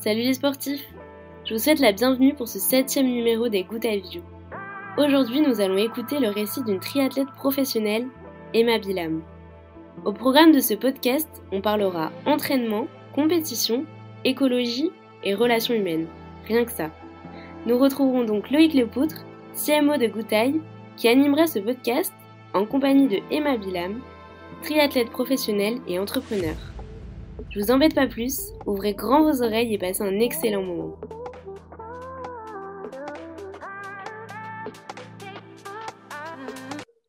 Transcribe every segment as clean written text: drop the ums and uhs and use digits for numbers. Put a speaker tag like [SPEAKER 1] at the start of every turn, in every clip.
[SPEAKER 1] Salut les sportifs! Je vous souhaite la bienvenue pour ce 7e numéro des Good View. Aujourd'hui, nous allons écouter le récit d'une triathlète professionnelle, Emma Bilam. Au programme de ce podcast, on parlera entraînement, compétition, écologie et relations humaines. Rien que ça. Nous retrouverons donc Loïc Lepoutre, CMO de Good, qui animera ce podcast en compagnie de Emma Bilam, triathlète professionnelle et entrepreneur. Je vous embête pas plus, ouvrez grand vos oreilles et passez un excellent moment.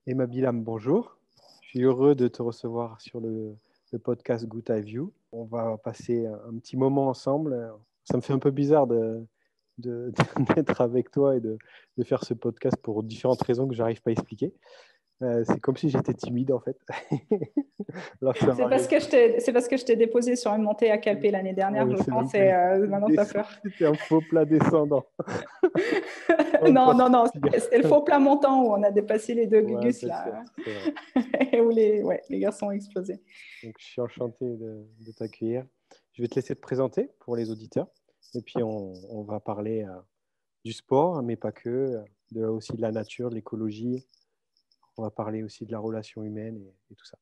[SPEAKER 2] Emma Bilam, bonjour. Je suis heureux de te recevoir sur le podcast Good View. On va passer un petit moment ensemble. Ça me fait un peu bizarre d'être avec toi et de faire ce podcast pour différentes raisons que je n'arrive pas à expliquer. C'est comme si j'étais timide en fait.
[SPEAKER 3] C'est parce que je t'ai déposé sur une montée à Calpe l'année dernière, je pense, et maintenant tu as peur.
[SPEAKER 2] C'était un faux plat descendant.
[SPEAKER 3] Non, c'était le faux plat montant où on a dépassé les deux gugus là, et où les garçons ont explosé.
[SPEAKER 2] Donc, je suis enchanté de t'accueillir. Je vais te laisser te présenter pour les auditeurs, et puis on va parler du sport, mais pas que, aussi de la nature, de l'écologie. On va parler aussi de la relation humaine et tout ça.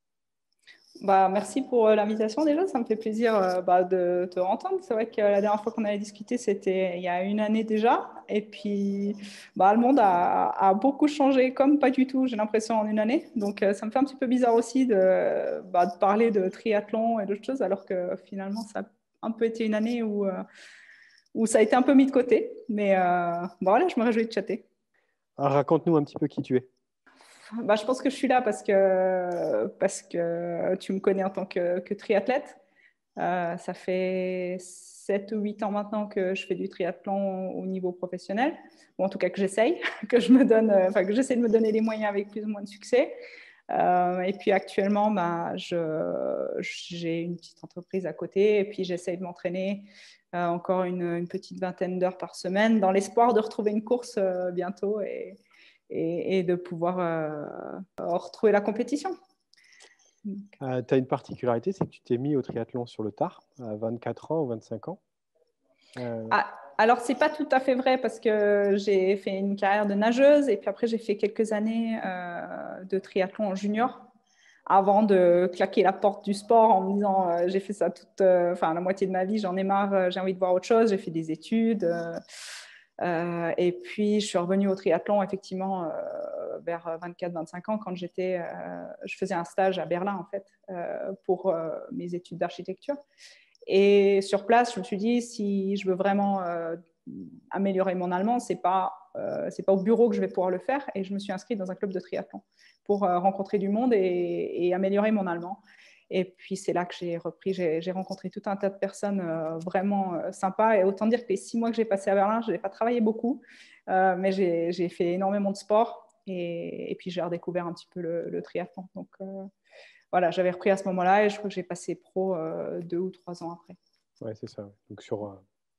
[SPEAKER 3] Merci pour l'invitation déjà, ça me fait plaisir de te entendre. C'est vrai que la dernière fois qu'on avait discuté, c'était il y a une année déjà. Et puis, le monde a beaucoup changé, comme pas du tout, j'ai l'impression, en une année. Donc, ça me fait un petit peu bizarre aussi de parler de triathlon et d'autres choses, alors que finalement, ça a un peu été une année où ça a été un peu mis de côté. Mais voilà, je me réjouis de chatter.
[SPEAKER 2] Alors, raconte-nous un petit peu qui tu es.
[SPEAKER 3] Je pense que je suis là parce que tu me connais en tant que triathlète. Ça fait 7 ou 8 ans maintenant que je fais du triathlon au niveau professionnel, ou en tout cas que j'essaye, que j'essaie de me donner les moyens avec plus ou moins de succès. Et puis actuellement, j'ai une petite entreprise à côté et puis j'essaye de m'entraîner encore une petite vingtaine d'heures par semaine dans l'espoir de retrouver une course bientôt et de pouvoir retrouver la compétition.
[SPEAKER 2] Tu as une particularité, c'est que tu t'es mis au triathlon sur le tard, à 24 ans ou 25 ans.
[SPEAKER 3] Alors, ce n'est pas tout à fait vrai parce que j'ai fait une carrière de nageuse et puis après, j'ai fait quelques années de triathlon en junior avant de claquer la porte du sport en me disant j'ai fait ça la moitié de ma vie, j'en ai marre, j'ai envie de voir autre chose, j'ai fait des études. Et puis, je suis revenue au triathlon, effectivement, vers 24-25 ans, quand je faisais un stage à Berlin, en fait, pour mes études d'architecture. Et sur place, je me suis dit, si je veux vraiment améliorer mon allemand, c'est pas au bureau que je vais pouvoir le faire. Et je me suis inscrite dans un club de triathlon pour rencontrer du monde et améliorer mon allemand. Et puis, c'est là que j'ai repris. J'ai rencontré tout un tas de personnes vraiment sympas. Et autant dire que les 6 mois que j'ai passés à Berlin, je n'ai pas travaillé beaucoup, mais j'ai fait énormément de sport. Et puis, j'ai redécouvert un petit peu le triathlon. Donc, voilà, j'avais repris à ce moment-là et je crois que j'ai passé pro 2 ou 3 ans après.
[SPEAKER 2] Oui, c'est ça. Donc, tu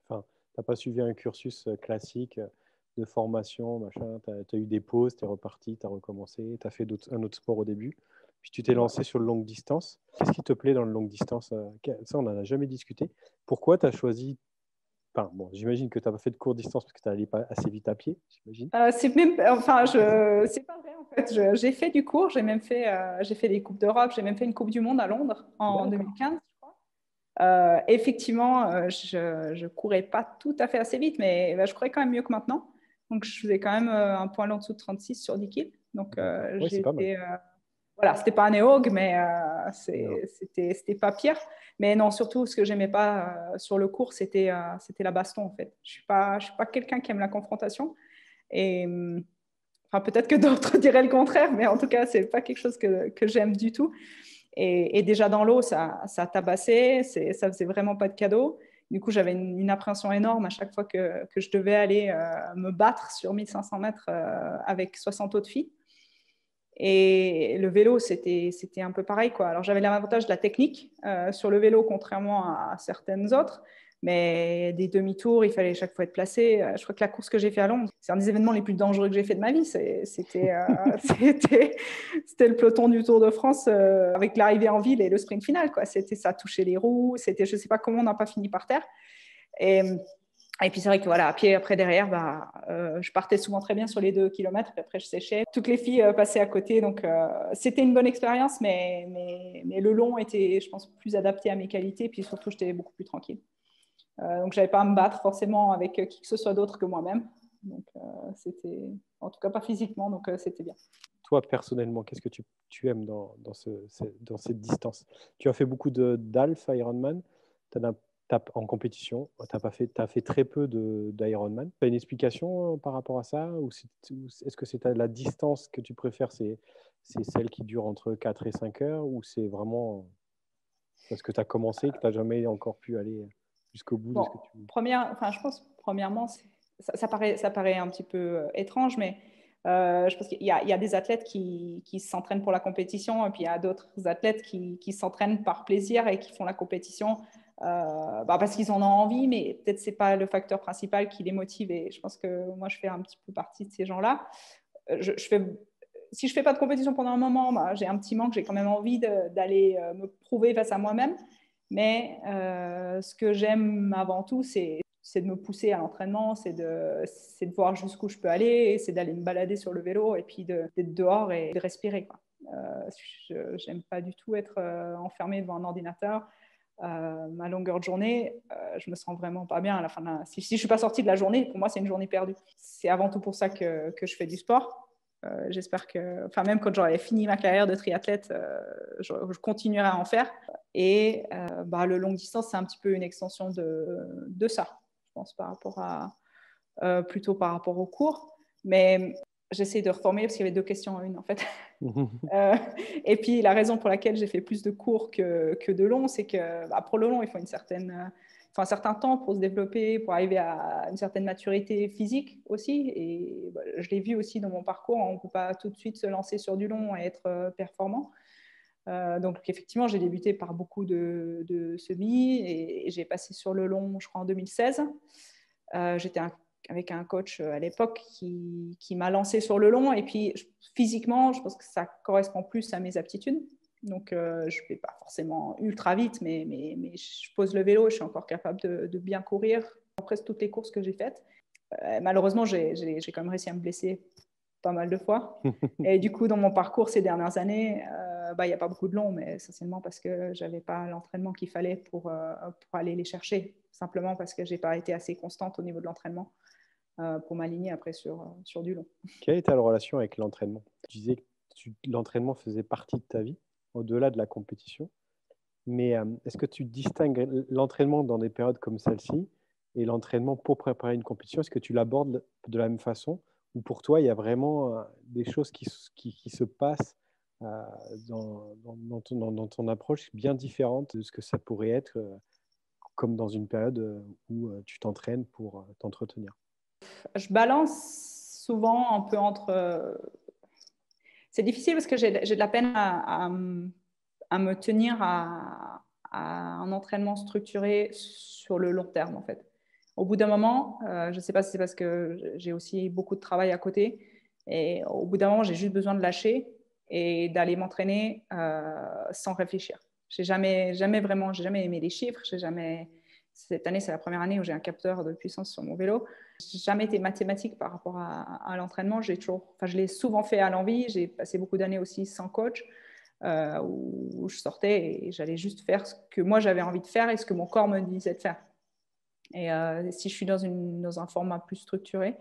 [SPEAKER 2] n'as pas suivi un cursus classique de formation, machin. Tu as eu des pauses, tu es reparti, tu as recommencé, tu as fait un autre sport au début. Puis tu t'es lancé sur le longue distance. Qu'est-ce qui te plaît dans le longue distance? Ça, on n'en a jamais discuté. Pourquoi tu as choisi... j'imagine que tu n'as pas fait de courte distance parce que tu n'allais pas assez vite à pied, j'imagine.
[SPEAKER 3] C'est pas vrai en fait. J'ai fait du court, j'ai fait des Coupes d'Europe, j'ai même fait une Coupe du Monde à Londres en 2015, je crois. Effectivement, je courais pas tout à fait assez vite, mais je courais quand même mieux que maintenant. Donc, je faisais quand même un point en dessous de 36 sur 10 kills. Donc,
[SPEAKER 2] c'est pas mal.
[SPEAKER 3] Voilà, c'était pas un néog, mais c'était pas pire. Mais non, surtout, ce que j'aimais pas sur le court, c'était la baston, en fait. Je suis pas quelqu'un qui aime la confrontation. Et peut-être que d'autres diraient le contraire, mais en tout cas, c'est pas quelque chose que j'aime du tout. Et déjà dans l'eau, ça tabassait, ça faisait vraiment pas de cadeau. Du coup, j'avais une appréhension énorme à chaque fois que je devais aller me battre sur 1500 mètres avec 60 autres filles. Et le vélo, c'était un peu pareil, quoi. Alors, j'avais l'avantage de la technique sur le vélo, contrairement à certaines autres. Mais des demi-tours, il fallait chaque fois être placé. Je crois que la course que j'ai fait à Londres, c'est un des événements les plus dangereux que j'ai fait de ma vie. C'était le peloton du Tour de France avec l'arrivée en ville et le sprint final, quoi. Ça touchait les roues. Je ne sais pas comment on n'a pas fini par terre. Et puis c'est vrai que voilà, à pied, après derrière, je partais souvent très bien sur les 2 kilomètres, puis après je séchais. Toutes les filles passaient à côté, donc c'était une bonne expérience, mais le long était, je pense, plus adapté à mes qualités, puis surtout j'étais beaucoup plus tranquille. Donc je n'avais pas à me battre forcément avec qui que ce soit d'autre que moi-même. Donc c'était, en tout cas pas physiquement, donc c'était bien.
[SPEAKER 2] Toi, personnellement, qu'est-ce que tu aimes dans cette distance? Tu as fait beaucoup d'Half Ironman. En compétition, tu as fait très peu d'Ironman. Tu as une explication par rapport à ça? Ou est-ce que c'est la distance que tu préfères, c'est celle qui dure entre 4 et 5 heures? Ou c'est vraiment parce que tu as commencé et que tu n'as jamais encore pu aller jusqu'au bout de ce que tu veux?
[SPEAKER 3] Je pense, premièrement, ça paraît un petit peu étrange, mais je pense qu'il y a des athlètes qui s'entraînent pour la compétition, et puis il y a d'autres athlètes qui s'entraînent par plaisir et qui font la compétition parce qu'ils en ont envie, mais peut-être ce n'est pas le facteur principal qui les motive. Et je pense que moi, je fais un petit peu partie de ces gens-là. Si je ne fais pas de compétition pendant un moment, j'ai un petit manque, j'ai quand même envie d'aller me prouver face à moi-même. Mais ce que j'aime avant tout, c'est de me pousser à l'entraînement, c'est de voir jusqu'où je peux aller, c'est d'aller me balader sur le vélo et puis d'être dehors et de respirer, quoi. Je n'aime pas du tout être enfermée devant un ordinateur. Ma longueur de journée, je me sens vraiment pas bien à la fin si je ne suis pas sortie de la journée, pour moi, c'est une journée perdue. C'est avant tout pour ça que je fais du sport. J'espère que, même quand j'aurai fini ma carrière de triathlète, je continuerai à en faire. Et le long distance, c'est un petit peu une extension de ça, je pense, plutôt par rapport au cours. Mais j'essaie de reformuler parce qu'il y avait 2 questions en une, en fait. Et puis, la raison pour laquelle j'ai fait plus de cours que de long, c'est que pour le long, il faut un certain temps pour se développer, pour arriver à une certaine maturité physique aussi. Et je l'ai vu aussi dans mon parcours, on ne peut pas tout de suite se lancer sur du long et être performant. Donc, effectivement, j'ai débuté par beaucoup de semis et j'ai passé sur le long, je crois, en 2016. J'étais avec un coach à l'époque qui m'a lancé sur le long. Et puis, physiquement, je pense que ça correspond plus à mes aptitudes. Donc, je ne vais pas forcément ultra vite, mais je pose le vélo, je suis encore capable de bien courir dans presque toutes les courses que j'ai faites. Malheureusement, j'ai quand même réussi à me blesser pas mal de fois. Et du coup, dans mon parcours ces dernières années, il n'y a pas beaucoup de long, mais essentiellement parce que je n'avais pas l'entraînement qu'il fallait pour aller les chercher. Simplement parce que je n'ai pas été assez constante au niveau de l'entraînement pour m'aligner après sur du long.
[SPEAKER 2] Quelle est ta relation avec l'entraînement? Tu disais que l'entraînement faisait partie de ta vie, au-delà de la compétition. Mais est-ce que tu distingues l'entraînement dans des périodes comme celle-ci et l'entraînement pour préparer une compétition? Est-ce que tu l'abordes de la même façon? Ou pour toi, il y a vraiment des choses qui se passent dans ton approche bien différentes de ce que ça pourrait être comme dans une période où tu t'entraînes pour t'entretenir?
[SPEAKER 3] Je balance souvent un peu entre... C'est difficile parce que j'ai de la peine à me tenir à un entraînement structuré sur le long terme, en fait. Au bout d'un moment, je ne sais pas si c'est parce que j'ai aussi beaucoup de travail à côté, et au bout d'un moment, j'ai juste besoin de lâcher et d'aller m'entraîner sans réfléchir. J'ai jamais aimé les chiffres. Cette année, c'est la première année où j'ai un capteur de puissance sur mon vélo. J'ai jamais été mathématique par rapport à l'entraînement. Je l'ai souvent fait à l'envie. J'ai passé beaucoup d'années aussi sans coach, où je sortais et j'allais juste faire ce que moi j'avais envie de faire et ce que mon corps me disait de faire. Et si je suis dans un format plus structuré,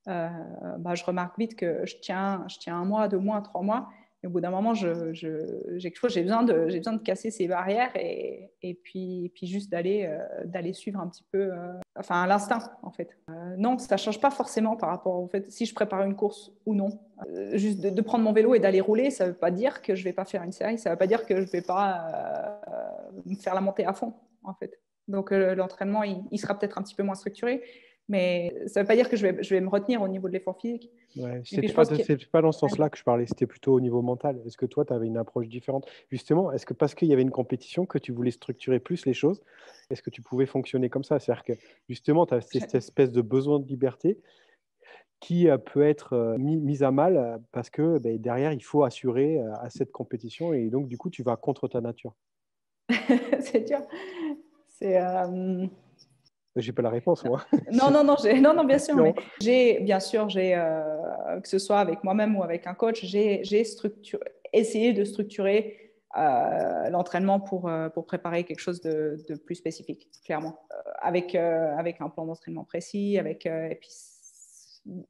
[SPEAKER 3] je remarque vite que je tiens 1 mois, 2 mois, 3 mois. Et au bout d'un moment, j'ai besoin de casser ces barrières et puis juste d'aller suivre un petit peu, à l'instinct, en fait. Non, ça ne change pas forcément par rapport au fait si je prépare une course ou non. Juste de prendre mon vélo et d'aller rouler, ça ne veut pas dire que je ne vais pas faire une série, ça ne veut pas dire que je ne vais pas me faire la montée à fond, en fait. Donc, l'entraînement, il sera peut-être un petit peu moins structuré, mais ça ne veut pas dire que je vais me retenir au niveau de l'effort physique.
[SPEAKER 2] Ouais, c'est pas dans ce sens-là que je parlais, c'était plutôt au niveau mental. Est-ce que toi, tu avais une approche différente? Justement, est-ce que parce qu'il y avait une compétition que tu voulais structurer plus les choses, est-ce que tu pouvais fonctionner comme ça? C'est-à-dire que justement, tu as cette espèce de besoin de liberté qui peut être mise à mal parce que derrière, il faut assurer à cette compétition et donc, du coup, tu vas contre ta nature.
[SPEAKER 3] C'est dur.
[SPEAKER 2] J'ai pas la réponse, moi.
[SPEAKER 3] Non, bien sûr.
[SPEAKER 2] Non.
[SPEAKER 3] Mais bien sûr, que ce soit avec moi-même ou avec un coach, j'ai essayé de structurer l'entraînement pour préparer quelque chose de plus spécifique, clairement. Avec un plan d'entraînement précis, et puis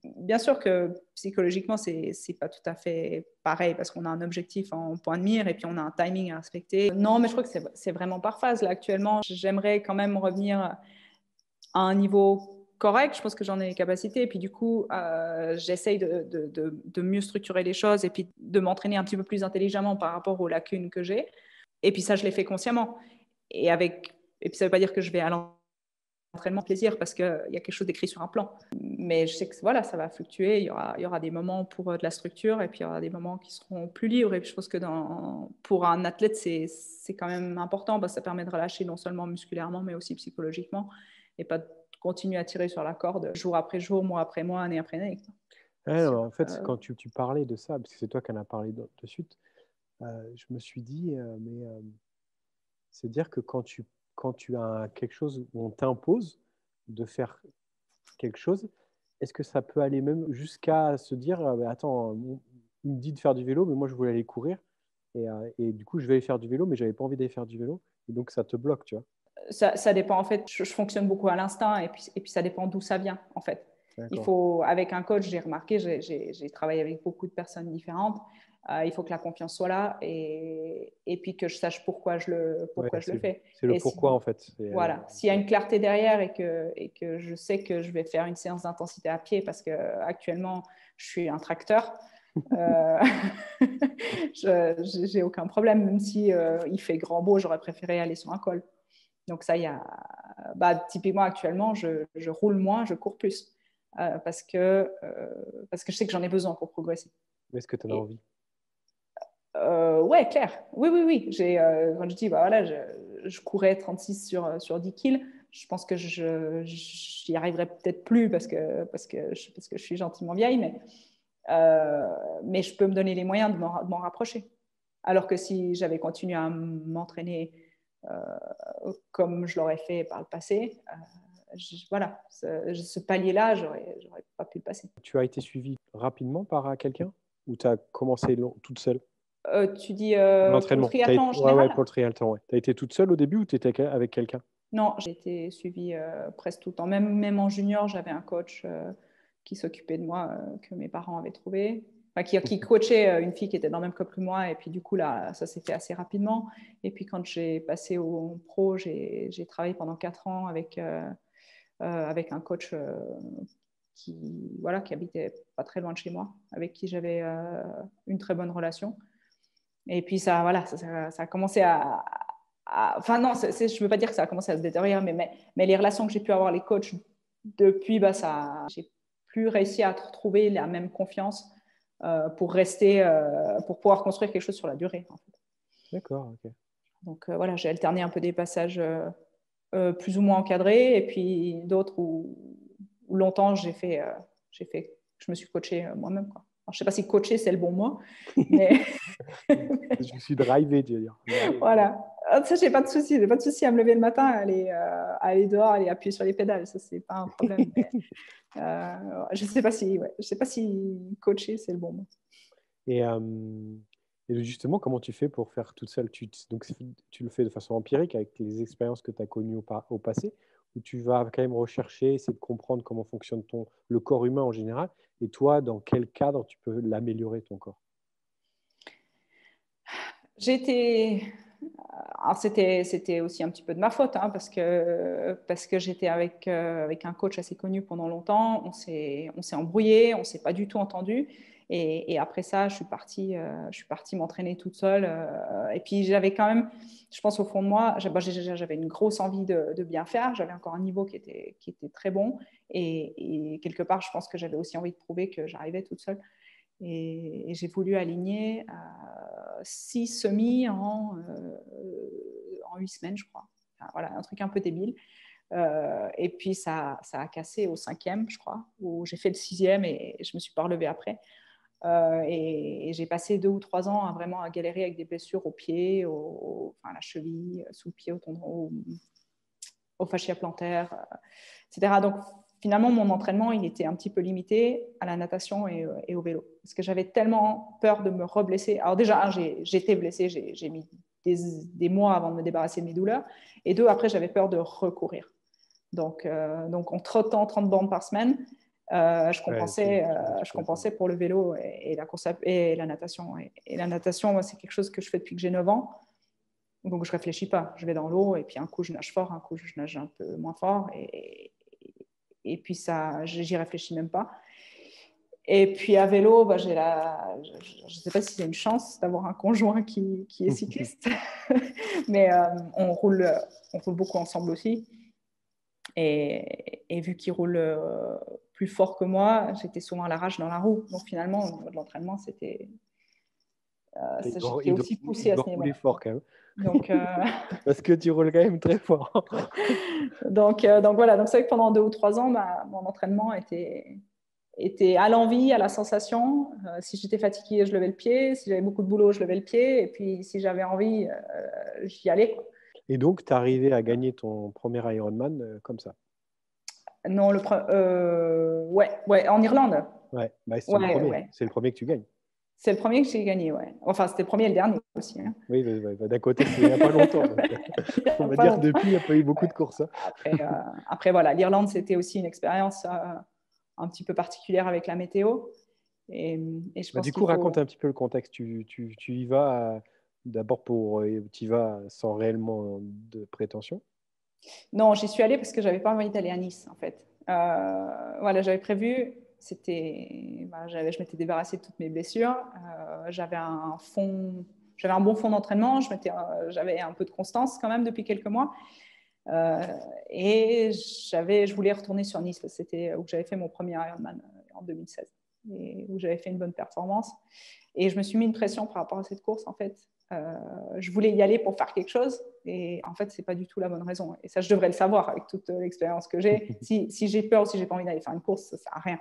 [SPEAKER 3] bien sûr que psychologiquement, c'est pas tout à fait pareil parce qu'on a un objectif en point de mire et puis on a un timing à respecter. Non, mais je crois que c'est vraiment par phase. Là, actuellement, j'aimerais quand même revenir à un niveau correct. Je pense que j'en ai les capacités. Et puis, du coup, j'essaye de mieux structurer les choses et puis de m'entraîner un petit peu plus intelligemment par rapport aux lacunes que j'ai. Et puis, ça, je l'ai fait consciemment. Et puis, ça ne veut pas dire que je vais à l'entraînement plaisir parce qu'il y a quelque chose d'écrit sur un plan. Mais je sais que voilà, ça va fluctuer. Il y aura des moments pour de la structure et puis il y aura des moments qui seront plus libres. Et puis, je pense que pour un athlète, c'est quand même important parce que ça permet de relâcher non seulement musculairement, mais aussi psychologiquement et pas de continuer à tirer sur la corde jour après jour, mois après mois, année après année.
[SPEAKER 2] Non, en fait, quand tu parlais de ça, parce que c'est toi qui en as parlé de suite, je me suis dit, c'est dire que quand tu as quelque chose où on t'impose de faire quelque chose, est-ce que ça peut aller même jusqu'à se dire, attends, il me dit de faire du vélo, mais moi je voulais aller courir, et du coup je vais aller faire du vélo, mais j'avais pas envie d'aller faire du vélo, et donc ça te bloque, tu vois.
[SPEAKER 3] Ça dépend, en fait, je fonctionne beaucoup à l'instinct et puis ça dépend d'où ça vient, en fait. Il faut, avec un coach, j'ai remarqué, j'ai travaillé avec beaucoup de personnes différentes, il faut que la confiance soit là et puis que je sache pourquoi je le fais.
[SPEAKER 2] C'est le pourquoi, en fait.
[SPEAKER 3] Voilà, s'il y a une clarté derrière et que je sais que je vais faire une séance d'intensité à pied parce qu'actuellement, je suis un tracteur, j'ai aucun problème, même si il fait grand beau, j'aurais préféré aller sur un col. Donc ça, typiquement actuellement, je roule moins, je cours plus parce que je sais que j'en ai besoin pour progresser.
[SPEAKER 2] Est-ce que tu en as envie?
[SPEAKER 3] Ouais, clair. Oui. Quand je dis, voilà, je courais 36 sur 10 kills, je pense que j'y arriverai peut-être plus parce que je suis gentiment vieille, mais je peux me donner les moyens de m'en rapprocher. Alors que si j'avais continué à m'entraîner comme je l'aurais fait par le passé, voilà, ce palier-là, j'aurais pas pu le passer.
[SPEAKER 2] Tu as été suivie rapidement par quelqu'un ou tu as commencé toute seule?
[SPEAKER 3] Tu dis pour le triathlon en général?
[SPEAKER 2] Ouais, pour le triathlon, ouais. Tu as été toute seule au début ou tu étais avec quelqu'un?
[SPEAKER 3] Non, j'ai été suivie presque tout le temps. Même en junior, j'avais un coach qui s'occupait de moi, que mes parents avaient trouvé. Enfin, qui coachait une fille qui était dans le même club que moi. Et puis, du coup, là, ça s'est fait assez rapidement. Et puis, quand j'ai passé au pro, j'ai travaillé pendant 4 ans avec un coach qui habitait pas très loin de chez moi, avec qui j'avais une très bonne relation. Et puis, ça a commencé enfin, non, je ne veux pas dire que ça a commencé à se détériorer, mais les relations que j'ai pu avoir les coachs depuis, j'ai plus réussi à retrouver la même confiance pour rester, pour pouvoir construire quelque chose sur la durée. En fait.
[SPEAKER 2] D'accord, ok.
[SPEAKER 3] Donc voilà, j'ai alterné un peu des passages plus ou moins encadrés et puis d'autres où longtemps je me suis coachée moi-même. Alors, je ne sais pas si coacher c'est le bon mot, mais
[SPEAKER 2] je suis drivé, tu veux dire.
[SPEAKER 3] Voilà. Ça, j'ai pas de souci. J'ai pas de souci à me lever le matin, aller dehors, aller appuyer sur les pédales. Ça, c'est pas un problème. Je sais pas si coacher c'est le bon mot.
[SPEAKER 2] Et justement, comment tu fais pour faire toute seule? Donc, tu le fais de façon empirique avec les expériences que tu as connues au passé, ou tu vas quand même rechercher, essayer de comprendre comment fonctionne le corps humain en général, et toi, dans quel cadre tu peux l'améliorer, ton corps?
[SPEAKER 3] Alors c'était aussi un petit peu de ma faute, hein, parce que j'étais avec un coach assez connu pendant longtemps. On s'est embrouillé, on s'est pas du tout entendu. Et après ça, je suis partie m'entraîner toute seule. Et puis j'avais quand même, je pense au fond de moi, j'avais une grosse envie de bien faire. J'avais encore un niveau qui était très bon. Et quelque part, je pense que j'avais aussi envie de prouver que j'arrivais toute seule. Et j'ai voulu aligner 6 semis en 8 semaines, je crois. Enfin, voilà, un truc un peu débile. Et puis, ça a cassé au 5e, je crois, où j'ai fait le 6e et je ne me suis pas relevée après. Et j'ai passé 2 ou 3 ans vraiment à galérer avec des blessures au pied, à la cheville, sous le pied, au tendon, au fascia plantaire, etc. Donc, finalement, mon entraînement, il était un petit peu limité à la natation et au vélo. Parce que j'avais tellement peur de me reblesser. Alors déjà, j'étais blessée, j'ai mis des mois avant de me débarrasser de mes douleurs. Et deux, après, j'avais peur de recourir. Donc en trottant 30 bornes par semaine, je compensais pour le vélo et la course et la natation. Et la natation, moi, c'est quelque chose que je fais depuis que j'ai 9 ans. Donc, je ne réfléchis pas. Je vais dans l'eau et puis un coup, je nage fort, un coup, je nage un peu moins fort. Et puis, ça, j'y réfléchis même pas. Et puis, à vélo, je ne sais pas si c'est une chance d'avoir un conjoint qui est cycliste, mais on roule beaucoup ensemble aussi. Et vu qu'il roule plus fort que moi, j'étais souvent à l'arrache dans la roue. Donc, finalement, au niveau de l'entraînement, j'étais aussi poussée à ce niveau-là.
[SPEAKER 2] Rouler fort quand même.
[SPEAKER 3] Donc,
[SPEAKER 2] parce que tu roules quand même très fort.
[SPEAKER 3] donc voilà, donc c'est vrai que pendant 2 ou 3 ans, mon entraînement était à l'envie, à la sensation. Si j'étais fatiguée, je levais le pied. Si j'avais beaucoup de boulot, je levais le pied. Et puis, si j'avais envie, j'y allais, quoi.
[SPEAKER 2] Et donc, tu es arrivé à gagner ton premier Ironman comme ça?
[SPEAKER 3] Non, ouais, en Irlande.
[SPEAKER 2] Ouais, c'est le premier. Ouais. C'est le premier que tu gagnes.
[SPEAKER 3] C'est le premier que j'ai gagné, ouais. Enfin, c'était le premier et le dernier aussi. Hein.
[SPEAKER 2] Oui, d'un côté, c'est il n'y a pas longtemps. On va dire que depuis, il n'y a pas eu beaucoup de courses. Hein.
[SPEAKER 3] Après, voilà, l'Irlande, c'était aussi une expérience un petit peu particulière avec la météo. Et je pense
[SPEAKER 2] du coup, raconte un petit peu le contexte. Tu y vas d'abord tu y vas sans réellement de prétention?
[SPEAKER 3] Non, j'y suis allée parce que je n'avais pas envie d'aller à Nice, en fait. Voilà, j'avais prévu, je m'étais débarrassée de toutes mes blessures. J'avais un bon fond d'entraînement. J'avais un peu de constance quand même depuis quelques mois. Et je voulais retourner sur Nice. C'était où j'avais fait mon premier Ironman en 2016 et où j'avais fait une bonne performance. Et je me suis mis une pression par rapport à cette course, en fait. Je voulais y aller pour faire quelque chose et en fait, c'est pas du tout la bonne raison. Et ça, je devrais le savoir avec toute l'expérience que j'ai. Si j'ai peur ou si j'ai pas envie d'aller faire une course, ça sert à rien.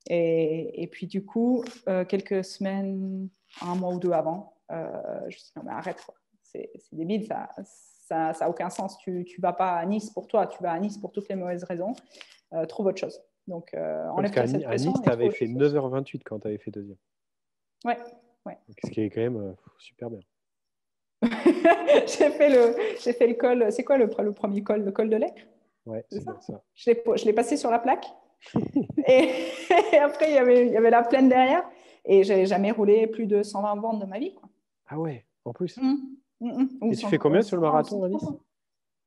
[SPEAKER 3] Et puis, du coup, quelques semaines, un mois ou 2 avant, je me suis dit, non, mais arrête, quoi. C'est débile, ça n'a aucun sens. Tu vas pas à Nice pour toi, tu vas à Nice pour toutes les mauvaises raisons. Trouve autre chose. Donc, enlève-toi cette pression.
[SPEAKER 2] À Nice, tu avais fait 9h28 quand tu avais fait deuxième.
[SPEAKER 3] Ouais.
[SPEAKER 2] Ce qui est quand même super bien.
[SPEAKER 3] j'ai fait le col. C'est quoi le premier col? Le col de l'Aicre?
[SPEAKER 2] Ouais, c'est bien ça.
[SPEAKER 3] Je l'ai passé sur la plaque. et après, il y avait la plaine derrière. Et je n'avais jamais roulé plus de 120 bornes de ma vie, quoi.
[SPEAKER 2] Ah ouais, en plus.
[SPEAKER 3] Et
[SPEAKER 2] tu fais combien sur le marathon à Nice?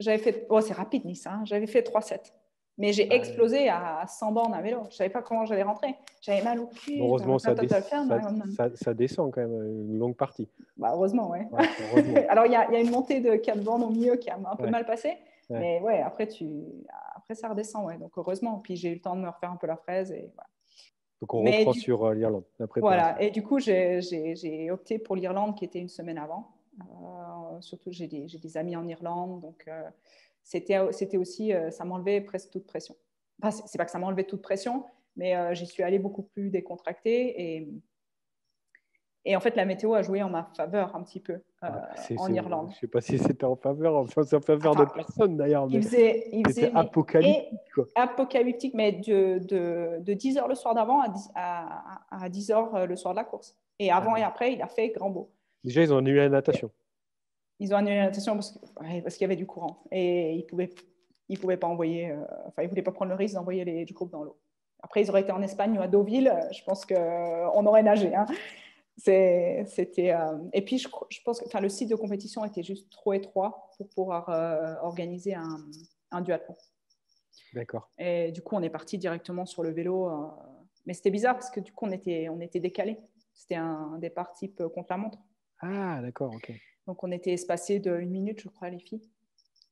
[SPEAKER 3] J'avais fait... Oh, c'est rapide, Nice. Hein. J'avais fait 3,7. Mais j'ai explosé à 100 bornes à vélo. Je ne savais pas comment j'allais rentrer. J'avais mal au cul.
[SPEAKER 2] Heureusement, ça descend quand même une longue partie.
[SPEAKER 3] Heureusement, ouais.
[SPEAKER 2] Heureusement.
[SPEAKER 3] Alors, il y a une montée de 4 bornes au milieu qui a un peu mal passé. Ouais. Mais ouais, après, ça redescend. Ouais. Donc, heureusement. Puis, j'ai eu le temps de me refaire un peu la fraise. Et voilà.
[SPEAKER 2] Donc, on reprend sur l'Irlande.
[SPEAKER 3] Voilà. Et du coup, j'ai opté pour l'Irlande qui était une semaine avant. Surtout, j'ai des amis en Irlande. Donc, c'était aussi, ça m'enlevait presque toute pression. Enfin, c'est pas que ça m'enlevait toute pression, mais j'y suis allée beaucoup plus décontractée. Et en fait, la météo a joué en ma faveur un petit peu en Irlande.
[SPEAKER 2] Je ne sais pas si c'était en faveur, enfin, c'est en faveur de personne d'ailleurs.
[SPEAKER 3] Il faisait
[SPEAKER 2] apocalyptique.
[SPEAKER 3] Apocalyptique, mais de 10h le soir d'avant à 10h le soir de la course. Et avant et après, il a fait grand beau.
[SPEAKER 2] Déjà, ils ont annulé la natation.
[SPEAKER 3] Ils ont annulé la natation parce qu'il y avait du courant. Et ils ne pouvaient pas envoyer, ils ne voulaient pas prendre le risque d'envoyer du groupe dans l'eau. Après, ils auraient été en Espagne ou à Deauville, je pense qu'on aurait nagé. Hein. Et puis, je pense que le site de compétition était juste trop étroit pour pouvoir organiser un duathlon.
[SPEAKER 2] D'accord.
[SPEAKER 3] Et du coup, on est parti directement sur le vélo. Mais c'était bizarre parce que du coup, on était décalés. C'était un départ type contre la montre.
[SPEAKER 2] Ah, d'accord, ok.
[SPEAKER 3] Donc, on était espacés d'1 minute, je crois, les filles.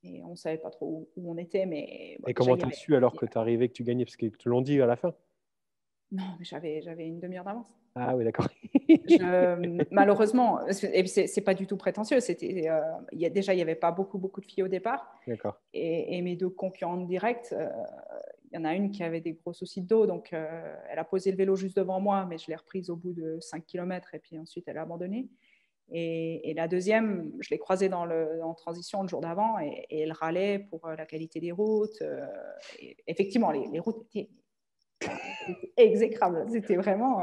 [SPEAKER 3] Et on ne savait pas trop où on était. Mais,
[SPEAKER 2] et comment tu as su alors que tu arrivais, que tu gagnais? Parce qu'ils te l'ont dit à la fin?
[SPEAKER 3] Non, mais j'avais une demi-heure d'avance.
[SPEAKER 2] Ah oui, d'accord.
[SPEAKER 3] Malheureusement, et c'est pas du tout prétentieux. Il n'y avait pas beaucoup de filles au départ.
[SPEAKER 2] D'accord.
[SPEAKER 3] Et mes 2 concurrentes directes, il y en a une qui avait des gros soucis de dos, donc elle a posé le vélo juste devant moi, mais je l'ai reprise au bout de 5 km et puis ensuite elle a abandonné. Et la deuxième, je l'ai croisée en transition le jour d'avant et elle râlait pour la qualité des routes. Et effectivement, les routes étaient exécrables. C'était vraiment...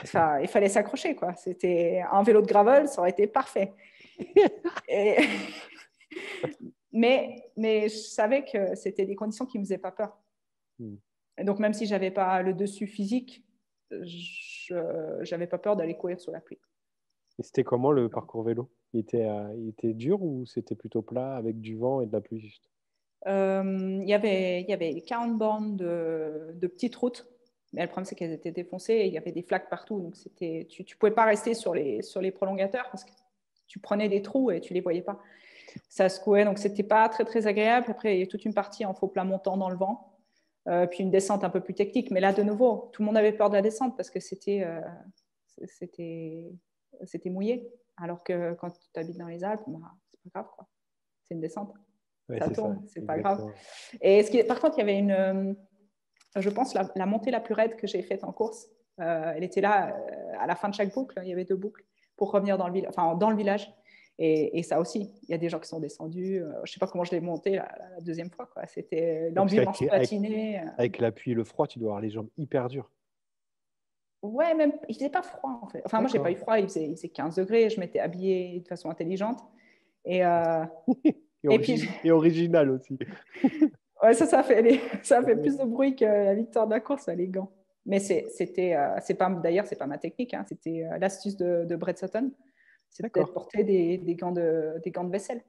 [SPEAKER 3] il fallait s'accrocher, quoi. C'était un vélo de gravel, ça aurait été parfait. Et... mais je savais que c'était des conditions qui ne me faisaient pas peur. Et donc, même si je n'avais pas le dessus physique, je n'avais pas peur d'aller courir sous la pluie.
[SPEAKER 2] Et c'était comment le parcours vélo? Il était dur ou c'était plutôt plat avec du vent et de la pluie juste?
[SPEAKER 3] Il y avait 40 bornes de petites routes. Mais le problème, c'est qu'elles étaient défoncées et il y avait des flaques partout. Donc, tu ne pouvais pas rester sur les prolongateurs parce que tu prenais des trous et tu ne les voyais pas. Ça secouait, donc ce n'était pas très, très agréable. Après, il y a toute une partie en faux plat montant dans le vent. Puis une descente un peu plus technique. Mais là, de nouveau, tout le monde avait peur de la descente parce que c'était mouillé. Alors que quand tu habites dans les Alpes, c'est pas grave, quoi. C'est une descente.
[SPEAKER 2] Ouais,
[SPEAKER 3] Ça tourne, c'est pas grave.
[SPEAKER 2] Et
[SPEAKER 3] par contre, il y avait je pense, la montée la plus raide que j'ai faite en course. Elle était là à la fin de chaque boucle. Il y avait 2 boucles pour revenir dans le village. Et ça aussi, il y a des gens qui sont descendus. Je ne sais pas comment je l'ai monté la deuxième fois, quoi. C'était l'ambulance patinée.
[SPEAKER 2] Avec la pluie et le froid, tu dois avoir les jambes hyper dures.
[SPEAKER 3] Ouais, même, il faisait pas froid, en fait. Enfin, moi, j'ai pas eu froid. Il faisait 15 degrés. Je m'étais habillée de façon intelligente. Et
[SPEAKER 2] original aussi.
[SPEAKER 3] Ouais, ça fait plus de bruit que la victoire de la course, les gants. Mais d'ailleurs, c'est pas ma technique, hein, c'était l'astuce de Brett Sutton, c'est peut-être porter des gants de vaisselle.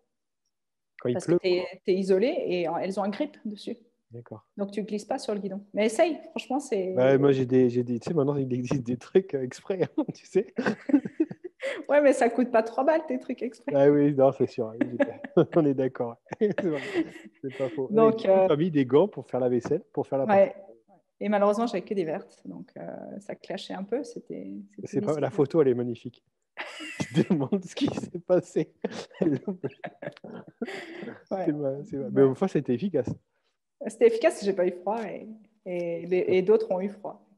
[SPEAKER 2] Quand
[SPEAKER 3] parce que tu es isolé et elles ont un grip dessus.
[SPEAKER 2] D'accord.
[SPEAKER 3] Donc tu glisses pas sur le guidon. Mais essaye, franchement, c'est...
[SPEAKER 2] moi, tu sais, maintenant, il existe des trucs exprès, hein, tu sais.
[SPEAKER 3] Ouais, mais ça coûte pas 3 balles, tes trucs exprès.
[SPEAKER 2] Ah oui, non, c'est sûr. On est d'accord. C'est pas faux. Donc, tu as mis des gants pour faire la vaisselle, pour faire la partie.
[SPEAKER 3] Et malheureusement, j'avais que des vertes. Donc, ça clashait un peu.
[SPEAKER 2] C'est pas, la photo, elle est magnifique. Je te demande ce qui s'est passé. Mais au fois, c'était efficace.
[SPEAKER 3] C'était efficace, j'ai pas eu froid et d'autres ont eu froid.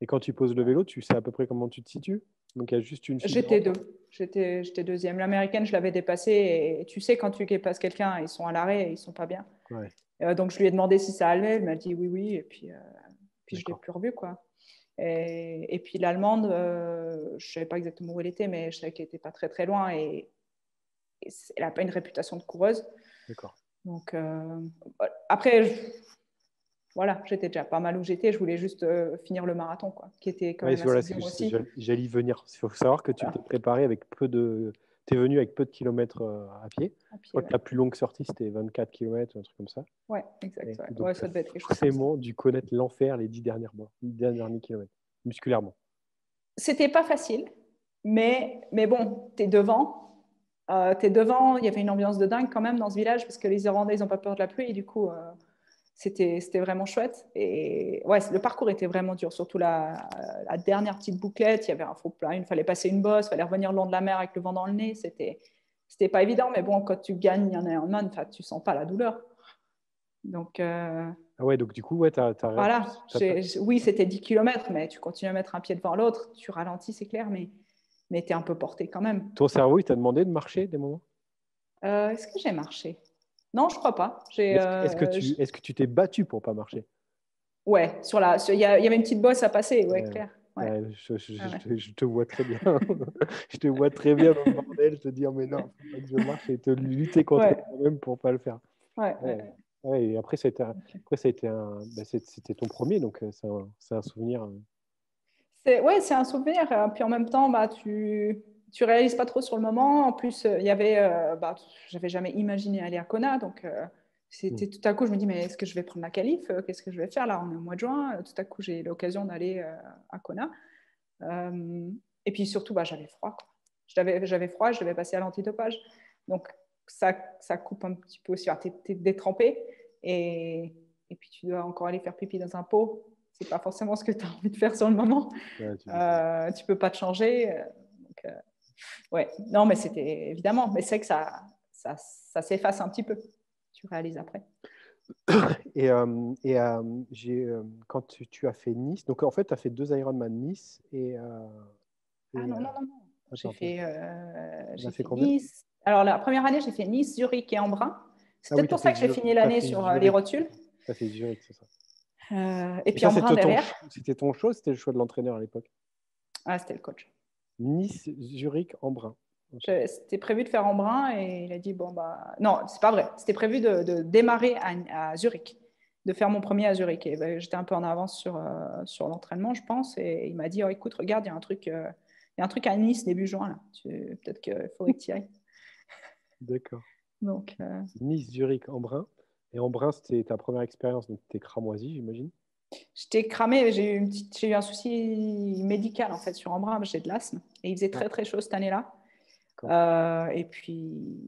[SPEAKER 2] Et quand tu poses le vélo, tu sais à peu près comment tu te situes? Donc il y a juste une fille.
[SPEAKER 3] J'étais deuxième. L'américaine, je l'avais dépassée et tu sais, quand tu dépasses quelqu'un, ils sont à l'arrêt et ils sont pas bien.
[SPEAKER 2] Ouais.
[SPEAKER 3] Donc je lui ai demandé si ça allait, elle m'a dit oui, et puis je l'ai plus revue, quoi. Et puis l'allemande, je savais pas exactement où elle était, mais je savais qu'elle était pas très très loin et elle a pas une réputation de coureuse.
[SPEAKER 2] D'accord.
[SPEAKER 3] Donc après, voilà, j'étais déjà pas mal où j'étais. Je voulais juste finir le marathon, quoi, qui était quand même assez dur aussi.
[SPEAKER 2] J'allais y venir. Il faut savoir que tu t'es préparé avec tu es venu avec peu de kilomètres à pied. Je crois que la plus longue sortie, c'était 24 km, un truc comme ça.
[SPEAKER 3] Ouais, exact.
[SPEAKER 2] Donc,
[SPEAKER 3] ça devait être quelque chose.
[SPEAKER 2] Forcément, dû connaître l'enfer les 10 derniers kilomètres, musculairement.
[SPEAKER 3] C'était pas facile, mais bon, tu es devant. Il y avait une ambiance de dingue quand même dans ce village parce que les Irlandais, ils n'ont pas peur de la pluie et du coup, c'était vraiment chouette. Et ouais, le parcours était vraiment dur, surtout la dernière petite bouclette. Il y avait un faux plat, il fallait passer une bosse, il fallait revenir le long de la mer avec le vent dans le nez. C'était pas évident, mais bon, quand tu gagnes un Ironman, tu sens pas la douleur. Donc,
[SPEAKER 2] Ah ouais, donc du coup, ouais,
[SPEAKER 3] voilà. Oui, c'était 10 km, mais tu continues à mettre un pied devant l'autre, tu ralentis, c'est clair, mais tu es un peu porté quand même.
[SPEAKER 2] Ton cerveau, il t'a demandé de marcher des moments?
[SPEAKER 3] Est-ce que j'ai marché? Non, je crois pas.
[SPEAKER 2] Est-ce que tu t'es battu pour pas marcher?
[SPEAKER 3] Ouais, il y avait une petite bosse à passer, ouais, clair. Ouais.
[SPEAKER 2] Je te vois très bien. Je te vois très bien dans le bordel, te dire mais non, faut pas que je marche et te lutter contre toi-même pour pas le faire. Ouais, et après, c'était c'était ton premier, donc c'est un souvenir.
[SPEAKER 3] C'est un souvenir. Puis en même temps, tu réalises pas trop sur le moment. En plus, il y avait, j'avais jamais imaginé aller à Kona, donc c'était tout à coup, je me dis mais est-ce que je vais prendre la qualif? Qu'est-ce que je vais faire là? On est au mois de juin. Tout à coup, j'ai l'occasion d'aller à Kona. Et puis surtout, j'avais froid, quoi. J'avais froid, je devais passer à l'antidopage. Donc ça coupe un petit peu aussi. Tu es détrempé et puis tu dois encore aller faire pipi dans un pot. C'est pas forcément ce que tu as envie de faire sur le moment. Ouais, tu peux pas te changer. Ouais. Non, mais c'était évidemment. Mais c'est que ça s'efface un petit peu. Tu réalises après.
[SPEAKER 2] Et quand tu as fait Nice, donc en fait, tu as fait 2 Ironman Nice et.
[SPEAKER 3] Non. J'ai
[SPEAKER 2] Attends,
[SPEAKER 3] fait,
[SPEAKER 2] on a fait combien?
[SPEAKER 3] Nice. Alors, la première année, j'ai fait Nice, Zurich et Embrun. C'est
[SPEAKER 2] Ah oui,
[SPEAKER 3] peut-être pour ça que j'ai fini
[SPEAKER 2] t'as
[SPEAKER 3] l'année
[SPEAKER 2] fait
[SPEAKER 3] sur les
[SPEAKER 2] Zurich.
[SPEAKER 3] rotules.
[SPEAKER 2] T'as fait Zurich, c'est ça.
[SPEAKER 3] Et
[SPEAKER 2] Et
[SPEAKER 3] puis
[SPEAKER 2] ça,
[SPEAKER 3] Embrun derrière.
[SPEAKER 2] c'était ton choix, c'était le choix de l'entraîneur à l'époque?
[SPEAKER 3] Ah, c'était le coach.
[SPEAKER 2] Nice, Zurich, Embrun. Ok.
[SPEAKER 3] C'était prévu de faire Embrun et il a dit, bon, bah... Non, c'est pas vrai. C'était prévu de démarrer à Zurich, de faire mon premier à Zurich. Et ben, j'étais un peu en avance sur l'entraînement, je pense. Et il m'a dit, oh, écoute, regarde, il y a un truc à Nice début juin. Là. Peut-être qu'il faudrait que tu y ailles.
[SPEAKER 2] D'accord.
[SPEAKER 3] Donc,
[SPEAKER 2] Nice, Zurich, Embrun. Et Embrun, c'était ta première expérience, donc t'es cramoisi, j'imagine.
[SPEAKER 3] j'étais cramée. J'ai eu un souci médical, en fait, sur Embrun. J'ai de l'asthme. Et il faisait très, très chaud cette année-là. Et puis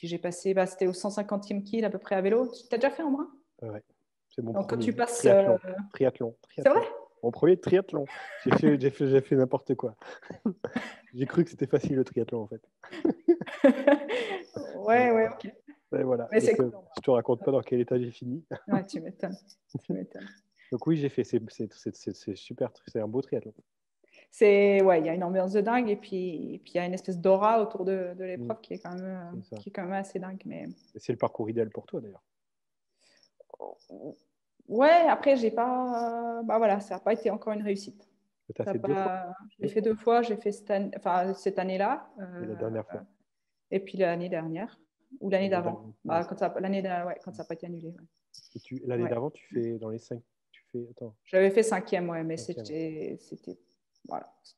[SPEAKER 3] j'ai passé, c'était au 150e kill à peu près à vélo. Tu as déjà fait Embrun?
[SPEAKER 2] Ouais, c'est mon
[SPEAKER 3] Donc,
[SPEAKER 2] premier.
[SPEAKER 3] quand tu passes.
[SPEAKER 2] Triathlon.
[SPEAKER 3] C'est vrai?
[SPEAKER 2] Mon premier triathlon. J'ai fait n'importe quoi. J'ai cru que c'était facile le triathlon en fait.
[SPEAKER 3] Ouais, ok.
[SPEAKER 2] Et voilà.
[SPEAKER 3] Mais c'est
[SPEAKER 2] Donc,
[SPEAKER 3] cool.
[SPEAKER 2] je te raconte pas dans quel état j'ai fini.
[SPEAKER 3] Ouais, tu m'étonnes.
[SPEAKER 2] Donc oui, j'ai fait. C'est super. C'est un beau triathlon.
[SPEAKER 3] Ouais, il y a une ambiance de dingue et puis il y a une espèce d'aura autour de l'épreuve qui est quand même assez dingue. Mais
[SPEAKER 2] c'est le parcours idéal pour toi d'ailleurs.
[SPEAKER 3] ouais, après j'ai pas, voilà, ça n'a pas été encore une réussite.
[SPEAKER 2] Tu as fait 2 fois.
[SPEAKER 3] J'ai fait 2 fois. J'ai fait cette année-là.
[SPEAKER 2] Et la dernière fois.
[SPEAKER 3] Et puis l'année dernière ou l'année d'avant. Quand ça n'a pas été annulé. Ouais.
[SPEAKER 2] L'année d'avant, tu fais dans les 5. Attends.
[SPEAKER 3] J'avais fait 5e, ouais, mais
[SPEAKER 2] 5e.
[SPEAKER 3] c'était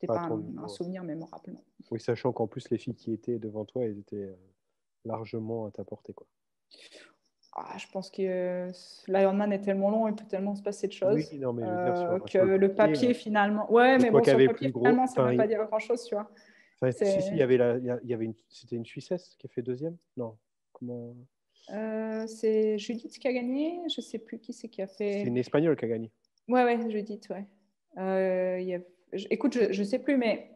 [SPEAKER 3] pas un souvenir mémorable. Non.
[SPEAKER 2] Oui, sachant qu'en plus, les filles qui étaient devant toi, elles étaient largement à ta portée, quoi.
[SPEAKER 3] Je pense que l'Ironman est tellement long, il peut tellement se passer de choses.
[SPEAKER 2] Oui, non, mais je veux dire,
[SPEAKER 3] que le papier, finalement. Ouais, mais bon, sur le papier, finalement, ça ne veut pas dire grand-chose, tu vois.
[SPEAKER 2] Si, il y avait c'était une Suissesse qui a fait 2e? Non. Comment...
[SPEAKER 3] c'est Judith qui a gagné. Je ne sais plus qui c'est qui a fait.
[SPEAKER 2] C'est une Espagnole qui a gagné.
[SPEAKER 3] Ouais, Judith, ouais. Écoute, je ne sais plus, mais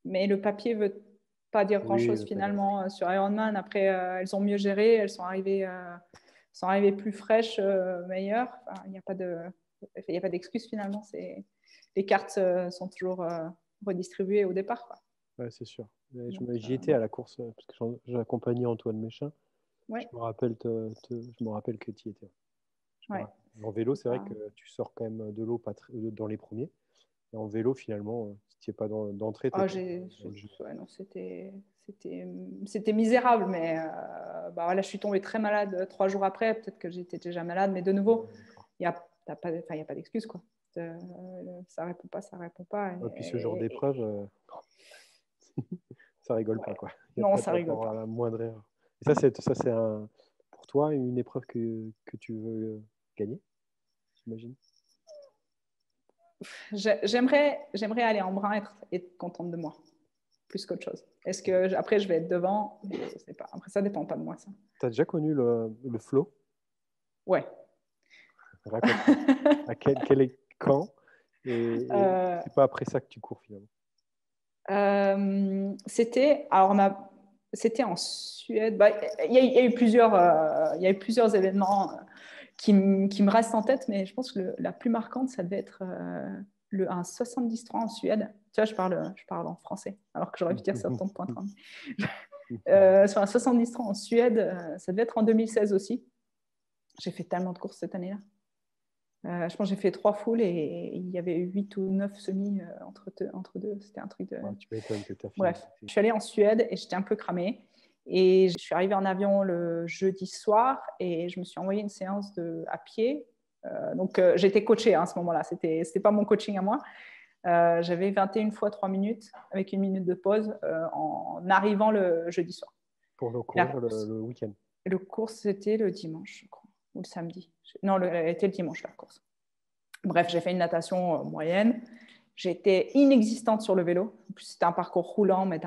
[SPEAKER 3] le papier ne veut pas dire grand-chose finalement sur Ironman. Après, elles ont mieux géré, elles sont arrivées plus fraîches, meilleures. Il n'y a pas d'excuse finalement. Les cartes sont toujours redistribuées au départ, quoi.
[SPEAKER 2] Ouais, c'est sûr. J'y étais à la course parce que j'ai accompagné Antoine Méchin.
[SPEAKER 3] Ouais.
[SPEAKER 2] Je me rappelle que tu y étais.
[SPEAKER 3] Ouais.
[SPEAKER 2] En vélo, c'est vrai que tu sors quand même de l'eau dans les premiers. Et en vélo, finalement, si tu n'es pas d'entrée,
[SPEAKER 3] non, c'était misérable, mais je suis tombée très malade 3 jours après. Peut-être que j'étais déjà malade, mais de nouveau, il n'y a pas d'excuse, quoi. Ça répond pas.
[SPEAKER 2] Et puis ce genre d'épreuve, ça rigole pas, quoi.
[SPEAKER 3] Non, ça rigole pas.
[SPEAKER 2] À la moindre erreur. Et ça, c'est pour toi une épreuve que tu veux gagner, j'imagine.
[SPEAKER 3] J'aimerais aller en brun, être contente de moi, plus qu'autre chose. Est-ce que après je vais être devant? Je sais pas. Après, ça dépend pas de moi, ça.
[SPEAKER 2] Tu as déjà connu le flow?
[SPEAKER 3] Ouais.
[SPEAKER 2] Raconte-moi. Quand? Et c'est pas après ça que tu cours finalement?
[SPEAKER 3] C'était en Suède. Il y a eu plusieurs événements qui me restent en tête, mais je pense que la plus marquante, ça devait être un 70-3 en Suède. Tu vois, je parle en français, alors que j'aurais pu dire 70.30. Sur un 70-3 en Suède, ça devait être en 2016 aussi. J'ai fait tellement de courses cette année-là. Je pense que j'ai fait 3 foules et il y avait 8 ou 9 semis entre deux. C'était un truc de...
[SPEAKER 2] Tu m'étonnes que tu as fini.
[SPEAKER 3] Bref, je suis allée en Suède et j'étais un peu cramée. Et je suis arrivée en avion le jeudi soir et je me suis envoyé une séance à pied. Donc, j'étais coachée à ce moment-là. C'était pas mon coaching à moi. J'avais 21 fois 3 minutes avec 1 minute de pause en arrivant le jeudi soir.
[SPEAKER 2] Pour le courir le week-end?
[SPEAKER 3] Le course, c'était le dimanche, je crois, ou le samedi. Non, elle était le dimanche, la course. Bref, j'ai fait une natation moyenne. J'étais inexistante sur le vélo. En plus, c'était un parcours roulant, mais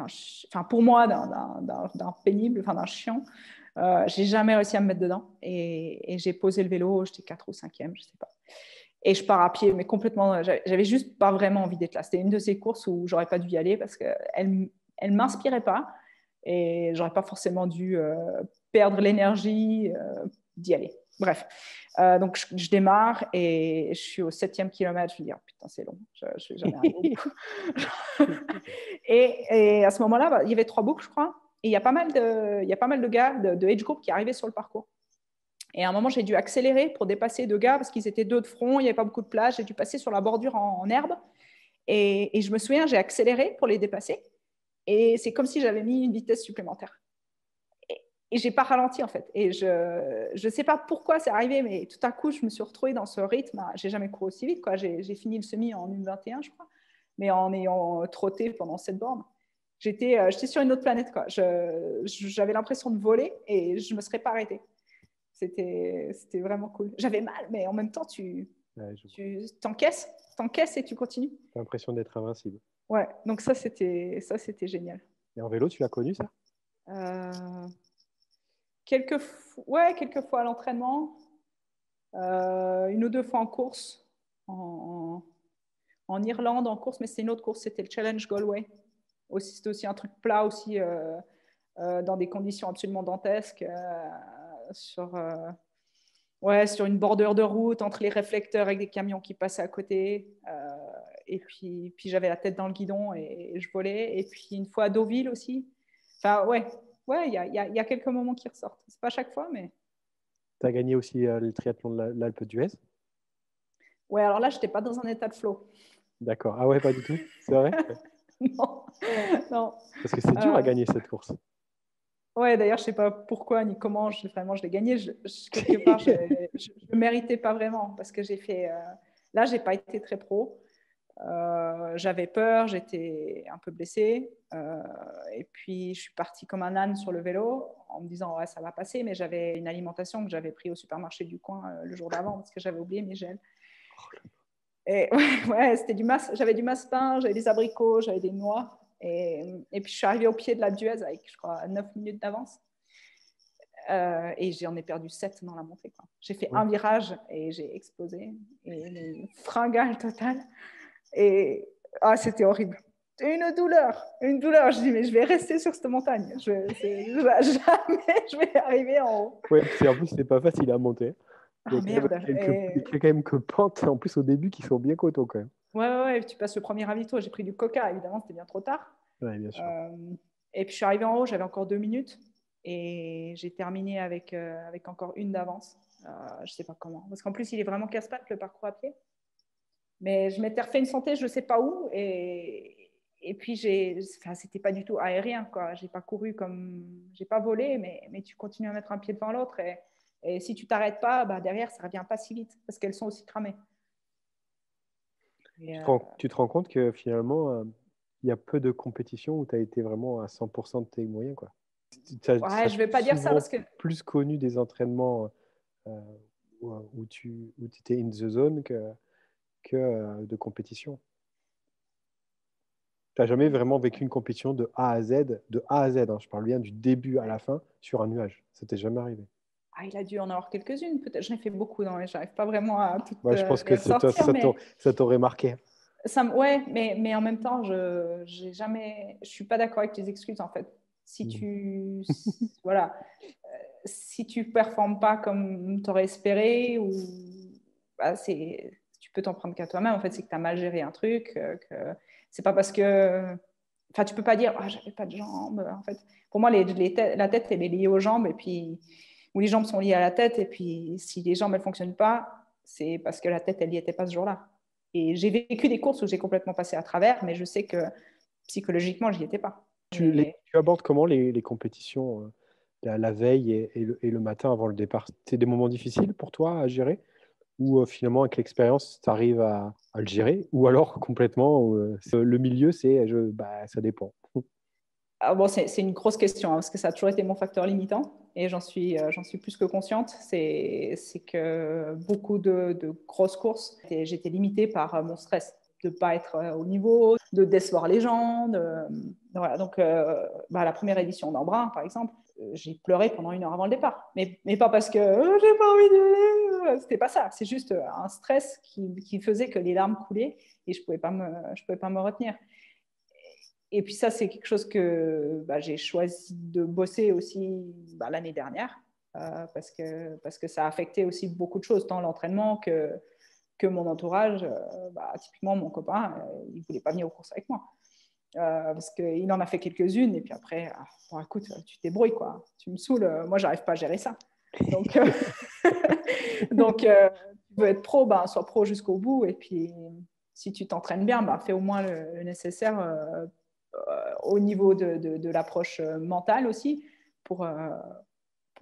[SPEAKER 3] pour moi, d'un pénible, d'un chiant. J'ai jamais réussi à me mettre dedans. Et j'ai posé le vélo, j'étais 4 ou 5e, je sais pas. Et je pars à pied, mais complètement. J'avais juste pas vraiment envie d'être là. C'était une de ces courses où j'aurais pas dû y aller parce qu'elle m'inspirait pas. Et j'aurais pas forcément dû perdre l'énergie d'y aller. Bref, donc je démarre et je suis au 7e kilomètre. Je me dis, oh, putain, c'est long, je ne vais jamais arriver au bout. et à ce moment-là, il y avait 3 boucles, je crois, et il y a pas mal de gars de age group qui arrivaient sur le parcours. Et à un moment, j'ai dû accélérer pour dépasser 2 gars parce qu'ils étaient 2 de front, il n'y avait pas beaucoup de place. J'ai dû passer sur la bordure en herbe. Et je me souviens, j'ai accéléré pour les dépasser. Et c'est comme si j'avais mis une vitesse supplémentaire. Et je n'ai pas ralenti, en fait. Et je ne sais pas pourquoi c'est arrivé, mais tout à coup, je me suis retrouvée dans ce rythme. Je n'ai jamais couru aussi vite, quoi. J'ai fini le semi en 1,21, je crois. Mais en ayant trotté pendant 7 bornes. J'étais sur une autre planète, quoi. J'avais l'impression de voler et je ne me serais pas arrêtée. C'était vraiment cool. J'avais mal, mais en même temps, tu t'encaisses et tu continues.
[SPEAKER 2] Tu as l'impression d'être invincible.
[SPEAKER 3] Ouais, donc ça, c'était génial.
[SPEAKER 2] Et en vélo, tu l'as connu, ça
[SPEAKER 3] quelques fois à l'entraînement, 1 ou 2 fois en course, en Irlande en course, mais c'était une autre course, c'était le Challenge Galway. C'était aussi un truc plat, aussi dans des conditions absolument dantesques, sur une bordure de route, entre les réflecteurs avec des camions qui passaient à côté. Et puis j'avais la tête dans le guidon et je volais. Et puis une fois à Deauville aussi. Enfin, il y a quelques moments qui ressortent. C'est pas chaque fois, mais...
[SPEAKER 2] Tu as gagné aussi le triathlon de l'Alpe d'Huez.
[SPEAKER 3] Ouais, alors là, je n'étais pas dans un état de flow.
[SPEAKER 2] D'accord. Ah ouais, pas du tout. C'est vrai?
[SPEAKER 3] Non.
[SPEAKER 2] Parce que c'est dur à gagner cette course.
[SPEAKER 3] Ouais, d'ailleurs, je ne sais pas pourquoi ni comment je l'ai gagné. Quelque part, je ne méritais pas vraiment parce que j'ai fait... là, je n'ai pas été très pro. J'avais peur, j'étais un peu blessée. Et puis, je suis partie comme un âne sur le vélo en me disant, ouais, ça va passer. Mais j'avais une alimentation que j'avais pris au supermarché du coin le jour d'avant parce que j'avais oublié mes gels. Et c'était j'avais du massepain, j'avais des abricots, j'avais des noix. Et puis, je suis arrivée au pied de la Duèze avec, je crois, 9 minutes d'avance. Et j'en ai perdu 7 dans la montée, quoi. J'ai fait un virage et j'ai explosé. Et une fringale totale. Et c'était horrible. Une douleur. Je dis, mais je vais rester sur cette montagne. Jamais je vais arriver en haut.
[SPEAKER 2] Oui, en plus, c'est pas facile à monter. Il y a quand même que pentes, en plus au début, qui sont bien cotons quand même.
[SPEAKER 3] Ouais, tu passes le premier ravito. J'ai pris du coca, évidemment, c'était bien trop tard.
[SPEAKER 2] Ouais, bien sûr.
[SPEAKER 3] Et puis je suis arrivée en haut, j'avais encore 2 minutes. Et j'ai terminé avec encore 1 d'avance. Je sais pas comment. Parce qu'en plus, il est vraiment casse-pattes, le parcours à pied. Mais je m'étais refait une santé, je ne sais pas où. Et puis, c'était pas du tout aérien, quoi. J'ai pas couru j'ai pas volé, mais tu continues à mettre un pied devant l'autre. Et si tu t'arrêtes pas, derrière, ça revient pas si vite parce qu'elles sont aussi cramées.
[SPEAKER 2] Tu te rends compte que finalement, il y a peu de compétitions où tu as été vraiment à 100% de tes moyens, quoi.
[SPEAKER 3] Je vais pas dire ça parce que
[SPEAKER 2] plus connu des entraînements où tu étais in the zone que de compétition. Tu n'as jamais vraiment vécu une compétition de A à Z, hein, je parle bien du début à la fin, sur un nuage. Ça t'est jamais arrivé?
[SPEAKER 3] Il a dû en avoir quelques-unes, peut-être. J'en ai fait beaucoup, mais j'arrive pas vraiment à toutes
[SPEAKER 2] je pense que ça t'aurait marqué.
[SPEAKER 3] Mais en même temps, je suis pas d'accord avec tes excuses, en fait. Si tu performes pas comme tu aurais espéré, ou tu peux t'en prendre qu'à toi-même. En fait, c'est que tu as mal géré un truc. Que c'est pas parce que... Enfin, tu peux pas dire j'avais pas de jambes. En fait, pour moi, la tête, elle est liée aux jambes, et puis ou les jambes sont liées à la tête, et puis si les jambes elles fonctionnent pas, c'est parce que la tête elle n'y était pas ce jour-là. Et j'ai vécu des courses où j'ai complètement passé à travers, mais je sais que psychologiquement, je n'y étais pas.
[SPEAKER 2] Tu abordes comment les compétitions la veille et le matin avant le départ? C'est des moments difficiles pour toi à gérer? Ou finalement, avec l'expérience, tu arrives à le gérer? Ou alors, complètement, le milieu, ça dépend.
[SPEAKER 3] C'est une grosse question, hein, parce que ça a toujours été mon facteur limitant, et j'en suis plus que consciente. C'est que beaucoup de grosses courses, j'étais limitée par mon stress de ne pas être au niveau, de décevoir les gens. Voilà. Donc, la première édition d'Embrun, par exemple, j'ai pleuré pendant 1 heure avant le départ. Mais pas parce que j'ai pas envie d'y aller. C'était pas ça. C'est juste un stress qui faisait que les larmes coulaient et je pouvais pas me retenir. Et puis ça, c'est quelque chose que j'ai choisi de bosser aussi l'année dernière. parce que ça a affecté aussi beaucoup de choses, tant l'entraînement que mon entourage. Typiquement, mon copain, il ne voulait pas venir aux courses avec moi. Parce qu'il en a fait quelques-unes, et puis après, bon, écoute, tu te débrouilles, quoi. Tu me saoules, moi, j'arrive pas à gérer ça. Donc, tu veux être pro, sois pro jusqu'au bout, et puis si tu t'entraînes bien, fais au moins le nécessaire au niveau de l'approche mentale aussi, pour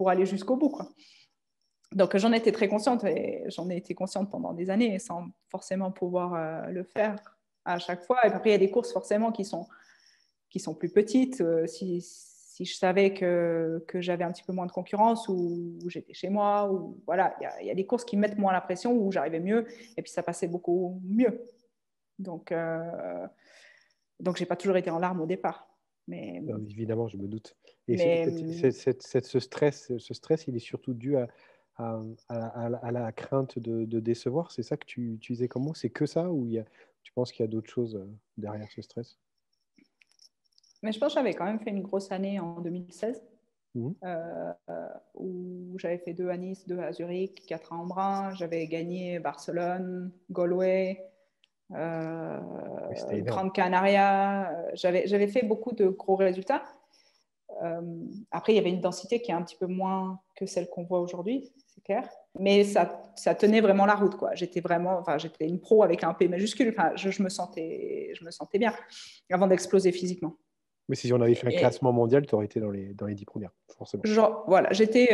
[SPEAKER 3] aller jusqu'au bout, quoi. Donc, j'en étais très consciente, et j'en ai été consciente pendant des années, sans forcément pouvoir le faire à chaque fois. Et puis après, il y a des courses forcément qui sont plus petites. Si je savais que j'avais un petit peu moins de concurrence, ou j'étais chez moi, ou voilà, il y a des courses qui mettent moins la pression, où j'arrivais mieux, et puis ça passait beaucoup mieux. Donc j'ai pas toujours été en larmes au départ. Mais
[SPEAKER 2] non, évidemment, je me doute. Et ce stress, il est surtout dû à la crainte de décevoir. C'est ça que tu utilisais comme mot? C'est que ça, ou tu penses qu'il y a d'autres choses derrière ce stress?
[SPEAKER 3] Mais je pense que j'avais quand même fait une grosse année en 2016, où j'avais fait 2 à Nice, 2 à Zurich, 4 à Embrun. J'avais gagné Barcelone, Galway, Grande Canaria. J'avais fait beaucoup de gros résultats. Après, il y avait une densité qui est un petit peu moins que celle qu'on voit aujourd'hui, c'est clair. Mais ça tenait vraiment la route, quoi. J'étais une pro avec un P majuscule. Je me sentais bien avant d'exploser physiquement.
[SPEAKER 2] Mais si on avait fait un classement mondial, tu aurais été dans les 10 premières, forcément.
[SPEAKER 3] Genre, voilà, j'étais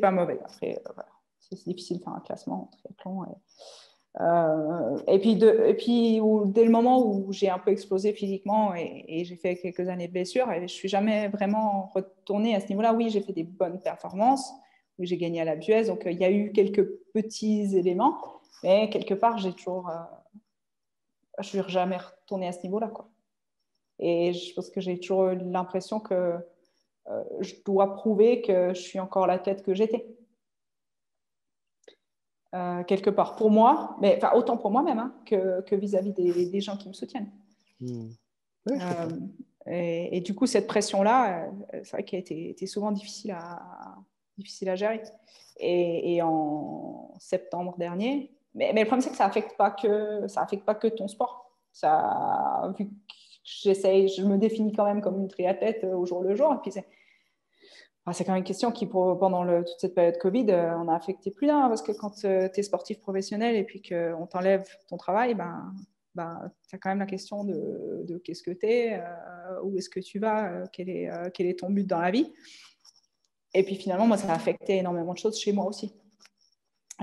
[SPEAKER 3] pas mauvaise. Après, voilà. C'est difficile de faire un classement en triathlon. Et puis, dès le moment où j'ai un peu explosé physiquement, et j'ai fait quelques années de blessures, et je ne suis jamais vraiment retournée à ce niveau-là. Oui, j'ai fait des bonnes performances. Oui, j'ai gagné à la Buez. Donc, il y a eu quelques petits éléments. Mais quelque part, je ne suis jamais retournée à ce niveau-là, quoi. Et je pense que j'ai toujours eu l'impression que je dois prouver que je suis encore l'athlète que j'étais. Quelque part pour moi, mais autant pour moi-même, hein, que vis-à-vis des gens qui me soutiennent.
[SPEAKER 2] Ouais,
[SPEAKER 3] et du coup, cette pression-là, c'est vrai qu'elle était souvent difficile à gérer. Et en septembre dernier, mais le problème, c'est que ça affecte pas que ton sport. Vu que je me définis quand même comme une triathlète au jour le jour, et puis c'est quand même une question qui, pendant toute cette période Covid, on a affecté plus d'un, parce que quand tu es sportif professionnel et puis qu'on t'enlève ton travail, tu as quand même la question de qu'est-ce que tu es, où est-ce que tu vas, quel est ton but dans la vie. Et puis finalement, moi, ça a affecté énormément de choses chez moi aussi.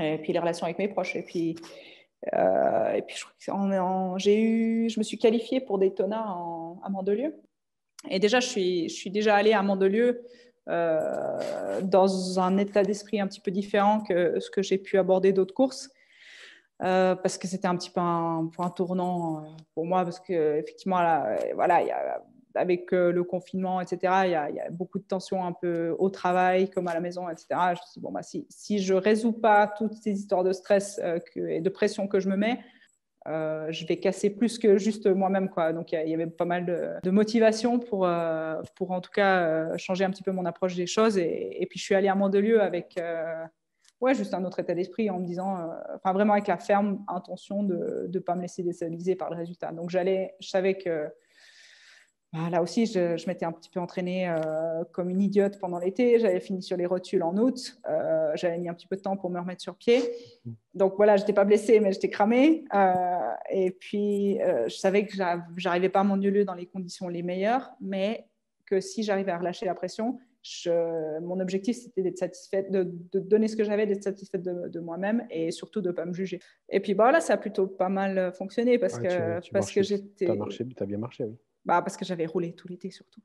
[SPEAKER 3] Et puis les relations avec mes proches. Et puis je crois que je me suis qualifiée pour Daytona à Mandelieu. Et déjà, je suis déjà allée à Mandelieu dans un état d'esprit un petit peu différent que ce que j'ai pu aborder d'autres courses, parce que c'était un petit peu un point tournant pour moi, parce qu'effectivement, avec le confinement, etc., il y a beaucoup de tensions un peu au travail comme à la maison, etc. Je me suis dit, si je ne résous pas toutes ces histoires de stress et de pression que je me mets, je vais casser plus que juste moi-même, quoi. Donc, il y avait pas mal de motivation pour en tout cas changer un petit peu mon approche des choses. Et puis, je suis allée à Mandelieu avec juste un autre état d'esprit, en me disant, vraiment avec la ferme intention de ne pas me laisser déstabiliser par le résultat. Donc, je savais que là aussi, je m'étais un petit peu entraînée comme une idiote pendant l'été. J'avais fini sur les rotules en août. J'avais mis un petit peu de temps pour me remettre sur pied. Donc voilà, je n'étais pas blessée, mais j'étais cramée. Et puis, je savais que je n'arrivais pas à Mandelieu dans les conditions les meilleures, mais que si j'arrivais à relâcher la pression, mon objectif, c'était d'être satisfaite, de donner ce que j'avais, d'être satisfaite de moi-même, et surtout de ne pas me juger. Et puis là, ça a plutôt pas mal fonctionné, parce que j'étais...
[SPEAKER 2] Tu as bien marché, oui.
[SPEAKER 3] Parce que j'avais roulé tout l'été, surtout.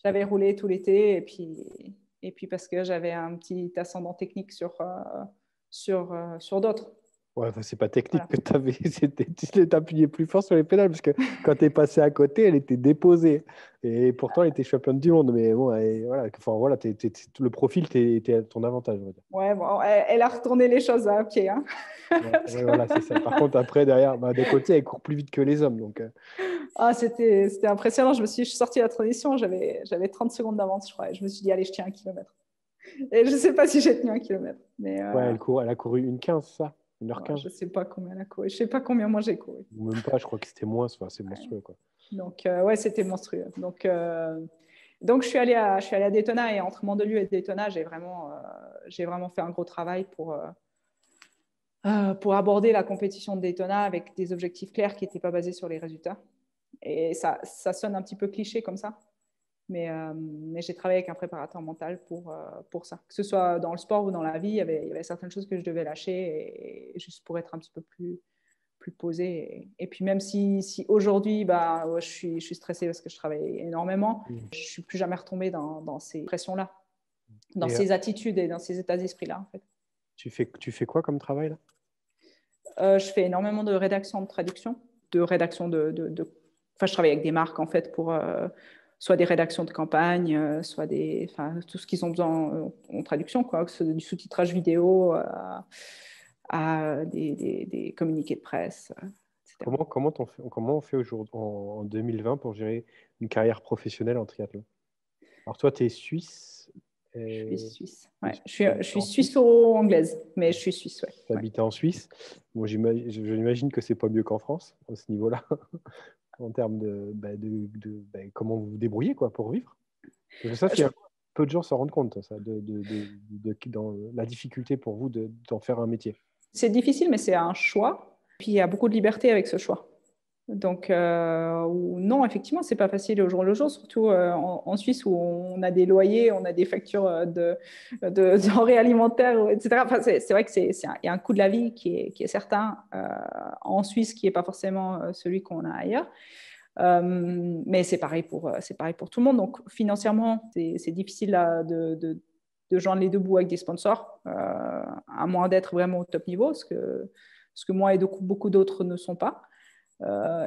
[SPEAKER 3] J'avais roulé tout l'été, et puis parce que j'avais un petit ascendant technique sur d'autres.
[SPEAKER 2] Ouais, c'est pas technique que tu avais, tu t'appuyais plus fort sur les pédales, parce que quand tu es passé à côté, elle était déposée. Et pourtant, elle était championne du monde. Mais bon, le profil était à ton avantage, on va dire.
[SPEAKER 3] Ouais, elle a retourné les choses à pied. Hein.
[SPEAKER 2] Ouais, voilà, c'est ça. Par contre, après, derrière, des côtés, elle court plus vite que les hommes. Donc,
[SPEAKER 3] c'était impressionnant. Je suis sortie de la transition, j'avais 30 secondes d'avance, je crois. Et je me suis dit, allez, je tiens 1 kilomètre. Et je ne sais pas si j'ai tenu 1 kilomètre. Mais,
[SPEAKER 2] Ouais, elle a couru 1h15, ça 1h15.
[SPEAKER 3] Je ne sais pas combien elle a couru. Je ne sais pas combien moi j'ai couru.
[SPEAKER 2] Même pas, je crois que c'était moins, c'est monstrueux, quoi.
[SPEAKER 3] Donc, ouais, c'était monstrueux. Donc je suis allée à Daytona, et entre Mandelieu et Daytona, j'ai vraiment fait un gros travail pour aborder la compétition de Daytona avec des objectifs clairs qui n'étaient pas basés sur les résultats. Et ça sonne un petit peu cliché comme ça, mais j'ai travaillé avec un préparateur mental pour ça. Que ce soit dans le sport ou dans la vie, il y avait certaines choses que je devais lâcher, et juste pour être un petit peu plus posée. Et puis même si aujourd'hui, je suis stressée parce que je travaille énormément, je ne suis plus jamais retombée dans ces pressions-là, dans ces attitudes et dans ces états d'esprit-là, en fait.
[SPEAKER 2] Tu fais quoi comme travail, là?
[SPEAKER 3] Je fais énormément de rédaction, de traduction, de rédaction Enfin, je travaille avec des marques, en fait, pour soit des rédactions de campagne, soit tout ce qu'ils ont besoin en traduction, quoi, que ce soit du sous-titrage vidéo, à des communiqués de presse, etc.
[SPEAKER 2] Comment on fait aujourd'hui, en 2020, pour gérer une carrière professionnelle en triathlon? Alors toi, tu es suisse.
[SPEAKER 3] Je suis suisse. Ouais, je suis suisse-anglaise, mais je suis suisse, ouais.
[SPEAKER 2] Tu habites en Suisse. Bon, j'imagine que c'est pas mieux qu'en France, à ce niveau-là, en termes de comment vous vous débrouillez, quoi, pour vivre. Parce que ça, peu de gens s'en rendent compte, ça, dans la difficulté pour vous d'en faire un métier.
[SPEAKER 3] C'est difficile, mais c'est un choix. Puis il y a beaucoup de liberté avec ce choix. Donc, non, effectivement, c'est pas facile au jour le jour, surtout en Suisse où on a des loyers, on a des factures de denrées alimentaires, etc. Enfin, c'est vrai qu'il y a un coût de la vie qui est certain en Suisse, qui n'est pas forcément celui qu'on a ailleurs. Mais c'est pareil pour tout le monde. Donc, financièrement, c'est difficile de joindre les deux bouts avec des sponsors, à moins d'être vraiment au top niveau, ce que moi et beaucoup d'autres ne sont pas.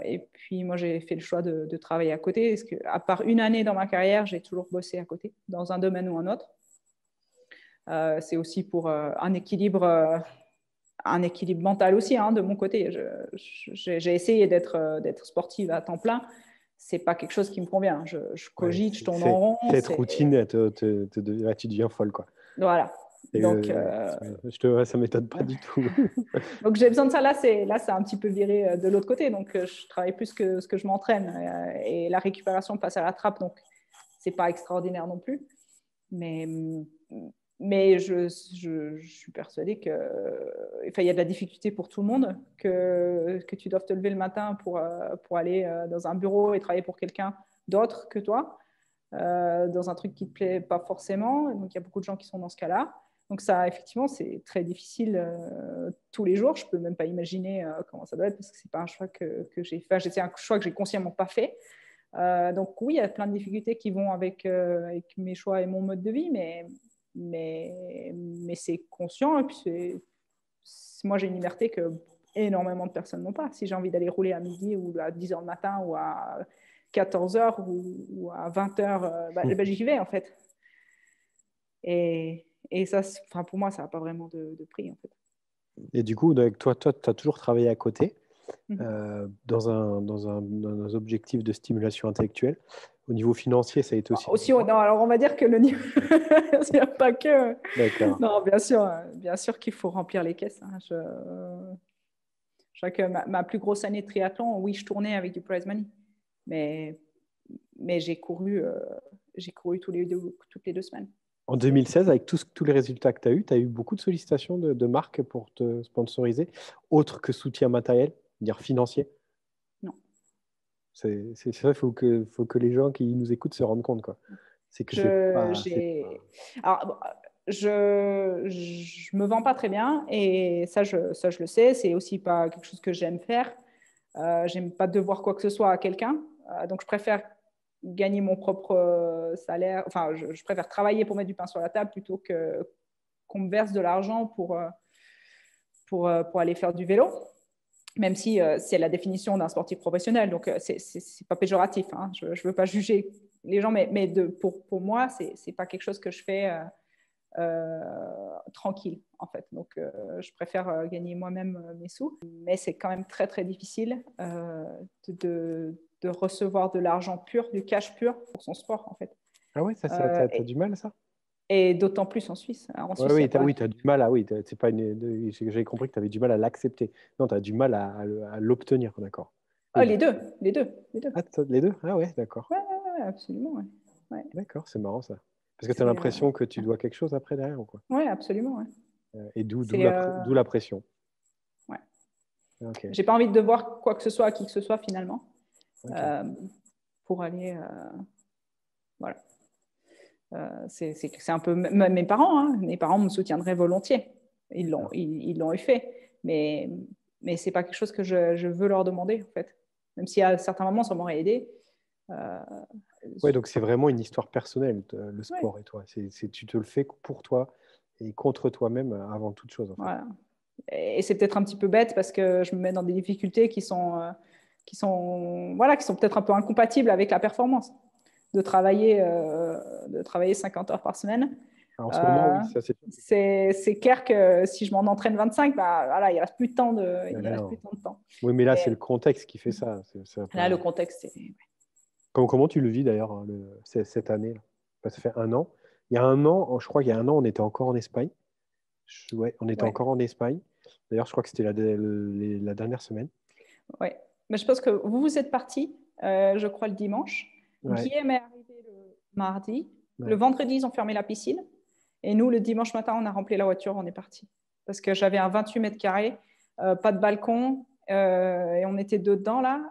[SPEAKER 3] Et puis, moi, j'ai fait le choix de travailler à côté. Parce que, à part une année dans ma carrière, j'ai toujours bossé à côté, dans un domaine ou un autre. C'est aussi pour un équilibre mental aussi, hein, de mon côté. J'ai essayé d'être sportive à temps plein. C'est pas quelque chose qui me convient. Je cogite, je tourne en rond.
[SPEAKER 2] Cette routine, tu deviens folle, quoi.
[SPEAKER 3] Voilà. Donc,
[SPEAKER 2] ça m'étonne pas du tout.
[SPEAKER 3] Donc, j'ai besoin de ça. Là, c'est un petit peu viré de l'autre côté. Donc, je travaille plus que ce que je m'entraîne. Et la récupération passe à la trappe. Donc, c'est pas extraordinaire non plus. Mais je suis persuadée qu'il y a de la difficulté pour tout le monde, que tu dois te lever le matin pour aller dans un bureau et travailler pour quelqu'un d'autre que toi, dans un truc qui ne te plaît pas forcément. Donc, il y a beaucoup de gens qui sont dans ce cas-là. Donc ça, effectivement, c'est très difficile tous les jours. Je ne peux même pas imaginer comment ça doit être, parce que ce n'est pas un choix que j'ai fait. C'est un choix que je n'ai consciemment pas fait. Donc oui, il y a plein de difficultés qui vont avec mes choix et mon mode de vie, mais c'est conscient. Et puis moi, j'ai une liberté que énormément de personnes n'ont pas. Si j'ai envie d'aller rouler à midi ou à 10h le matin ou à 14h ou à 20h, j'y vais, en fait. Et ça, pour moi, ça n'a pas vraiment de prix, en fait.
[SPEAKER 2] Et du coup, toi tu as toujours travaillé à côté, dans un objectif de stimulation intellectuelle. Au niveau financier, ça a été aussi...
[SPEAKER 3] non, alors on va dire que le niveau... Il n'y a pas que...
[SPEAKER 2] D'accord.
[SPEAKER 3] Non, bien sûr qu'il faut remplir les caisses. Hein. Je crois que ma plus grosse année de triathlon, oui, je tournais avec du prize money. Mais j'ai couru toutes les 2 semaines.
[SPEAKER 2] En 2016, avec tous les résultats que tu as eu beaucoup de sollicitations de marques pour te sponsoriser, autre que soutien matériel, dire financier?
[SPEAKER 3] Non.
[SPEAKER 2] C'est ça, il faut que les gens qui nous écoutent se rendent compte, quoi. C'est que
[SPEAKER 3] Alors, je me vends pas très bien, et ça je le sais. C'est aussi pas quelque chose que j'aime faire. J'aime pas devoir quoi que ce soit à quelqu'un. Donc, je préfère gagner mon propre salaire. Enfin, je préfère travailler pour mettre du pain sur la table plutôt qu'on me verse de l'argent pour aller faire du vélo, même si c'est la définition d'un sportif professionnel. Donc, c'est pas péjoratif. Hein. Je ne veux pas juger les gens, mais pour moi, c'est pas quelque chose que je fais tranquille, en fait. Donc, je préfère gagner moi-même mes sous. Mais c'est quand même très, très difficile de recevoir de l'argent pur, du cash pur pour son sport, en fait.
[SPEAKER 2] Ah ouais, t'as du mal, ça?
[SPEAKER 3] Et d'autant plus en Suisse. En Suisse,
[SPEAKER 2] Oui, tu as du mal à. Oui, c'est pas j'avais compris que tu avais du mal à l'accepter. Non, tu as du mal à l'obtenir, d'accord.
[SPEAKER 3] Ah, les deux. Les deux.
[SPEAKER 2] Ah, les deux? Ah ouais, d'accord.
[SPEAKER 3] Ouais, absolument. Ouais. Ouais.
[SPEAKER 2] D'accord, c'est marrant ça. Parce que tu as l'impression que tu dois quelque chose après derrière ou quoi?
[SPEAKER 3] Oui, absolument. Ouais.
[SPEAKER 2] Et d'où
[SPEAKER 3] C'est,
[SPEAKER 2] la pression.
[SPEAKER 3] Ouais.
[SPEAKER 2] Ok.
[SPEAKER 3] J'ai pas envie de devoir quoi que ce soit à qui que ce soit finalement.
[SPEAKER 2] Okay.
[SPEAKER 3] Pour aller. Voilà. C'est un peu mes parents. Hein. Mes parents me soutiendraient volontiers. Ils l'ont eu fait. Mais ce n'est pas quelque chose que je veux leur demander, en fait. Même si à certains moments, ça m'aurait aidé.
[SPEAKER 2] Oui, donc c'est vraiment une histoire personnelle, le sport et toi. Tu te le fais pour toi et contre toi-même avant toute chose. En fait.
[SPEAKER 3] Voilà. Et c'est peut-être un petit peu bête parce que je me mets dans des difficultés qui sont peut-être un peu incompatibles avec la performance. De travailler 50 heures par semaine.
[SPEAKER 2] En ce moment, oui, ça
[SPEAKER 3] c'est clair que si je m'en entraîne 25, bah, voilà, il ne reste plus de temps de temps.
[SPEAKER 2] Oui, mais là, c'est le contexte qui fait ça.
[SPEAKER 3] Là, le contexte, c'est...
[SPEAKER 2] Comment tu le vis d'ailleurs, cette année là? Ça fait un an. Il y a un an, je crois qu'il y a un an, on était encore en Espagne. On était encore en Espagne. D'ailleurs, je crois que c'était la dernière semaine.
[SPEAKER 3] Oui, mais je pense que vous êtes partis, je crois, le dimanche. Ouais. Guillaume est arrivé le mardi. Ouais. Le vendredi, ils ont fermé la piscine. Et nous, le dimanche matin, on a rempli la voiture, on est parti. Parce que j'avais un 28 mètres carrés, pas de balcon, et on était dedans là.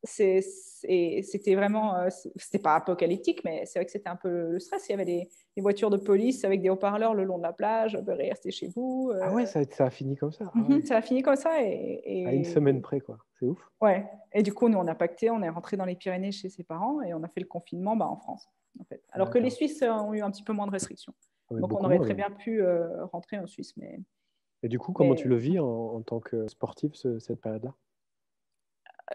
[SPEAKER 3] C'était vraiment, c'était pas apocalyptique, mais c'est vrai que c'était un peu le stress. Il y avait des voitures de police avec des haut-parleurs le long de la plage, veuillez rester chez vous.
[SPEAKER 2] Ah ouais, ça a fini comme ça.
[SPEAKER 3] Ça a fini comme ça. Et...
[SPEAKER 2] À une semaine près, quoi. C'est ouf.
[SPEAKER 3] Ouais. Et du coup, nous, on a pacté, on est rentré dans les Pyrénées chez ses parents et on a fait le confinement en France, en fait. Alors que les Suisses ont eu un petit peu moins de restrictions. Donc, on aurait très bien pu rentrer en Suisse.
[SPEAKER 2] Et du coup, comment tu le vis en tant que sportif, cette période-là?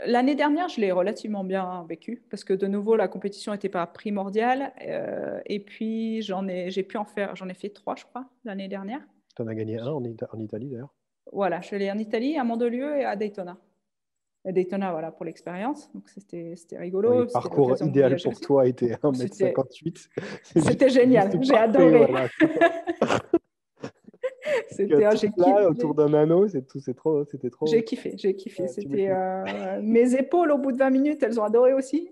[SPEAKER 3] L'année dernière, je l'ai relativement bien vécu parce que de nouveau, la compétition n'était pas primordiale. Et puis, j'en ai fait 3, je crois, l'année dernière.
[SPEAKER 2] Tu en as gagné un en Italie, d'ailleurs?
[SPEAKER 3] Voilà, je suis allée en Italie, à Mandelieu et à Daytona. À Daytona, voilà, pour l'expérience. Donc, c'était rigolo.
[SPEAKER 2] Oui, le parcours idéal pour toi était 1m58.
[SPEAKER 3] C'était génial. J'ai adoré. Voilà.
[SPEAKER 2] C'était là, autour d'un anneau, c'était trop.
[SPEAKER 3] J'ai kiffé. C'était mes épaules, au bout de 20 minutes, elles ont adoré aussi.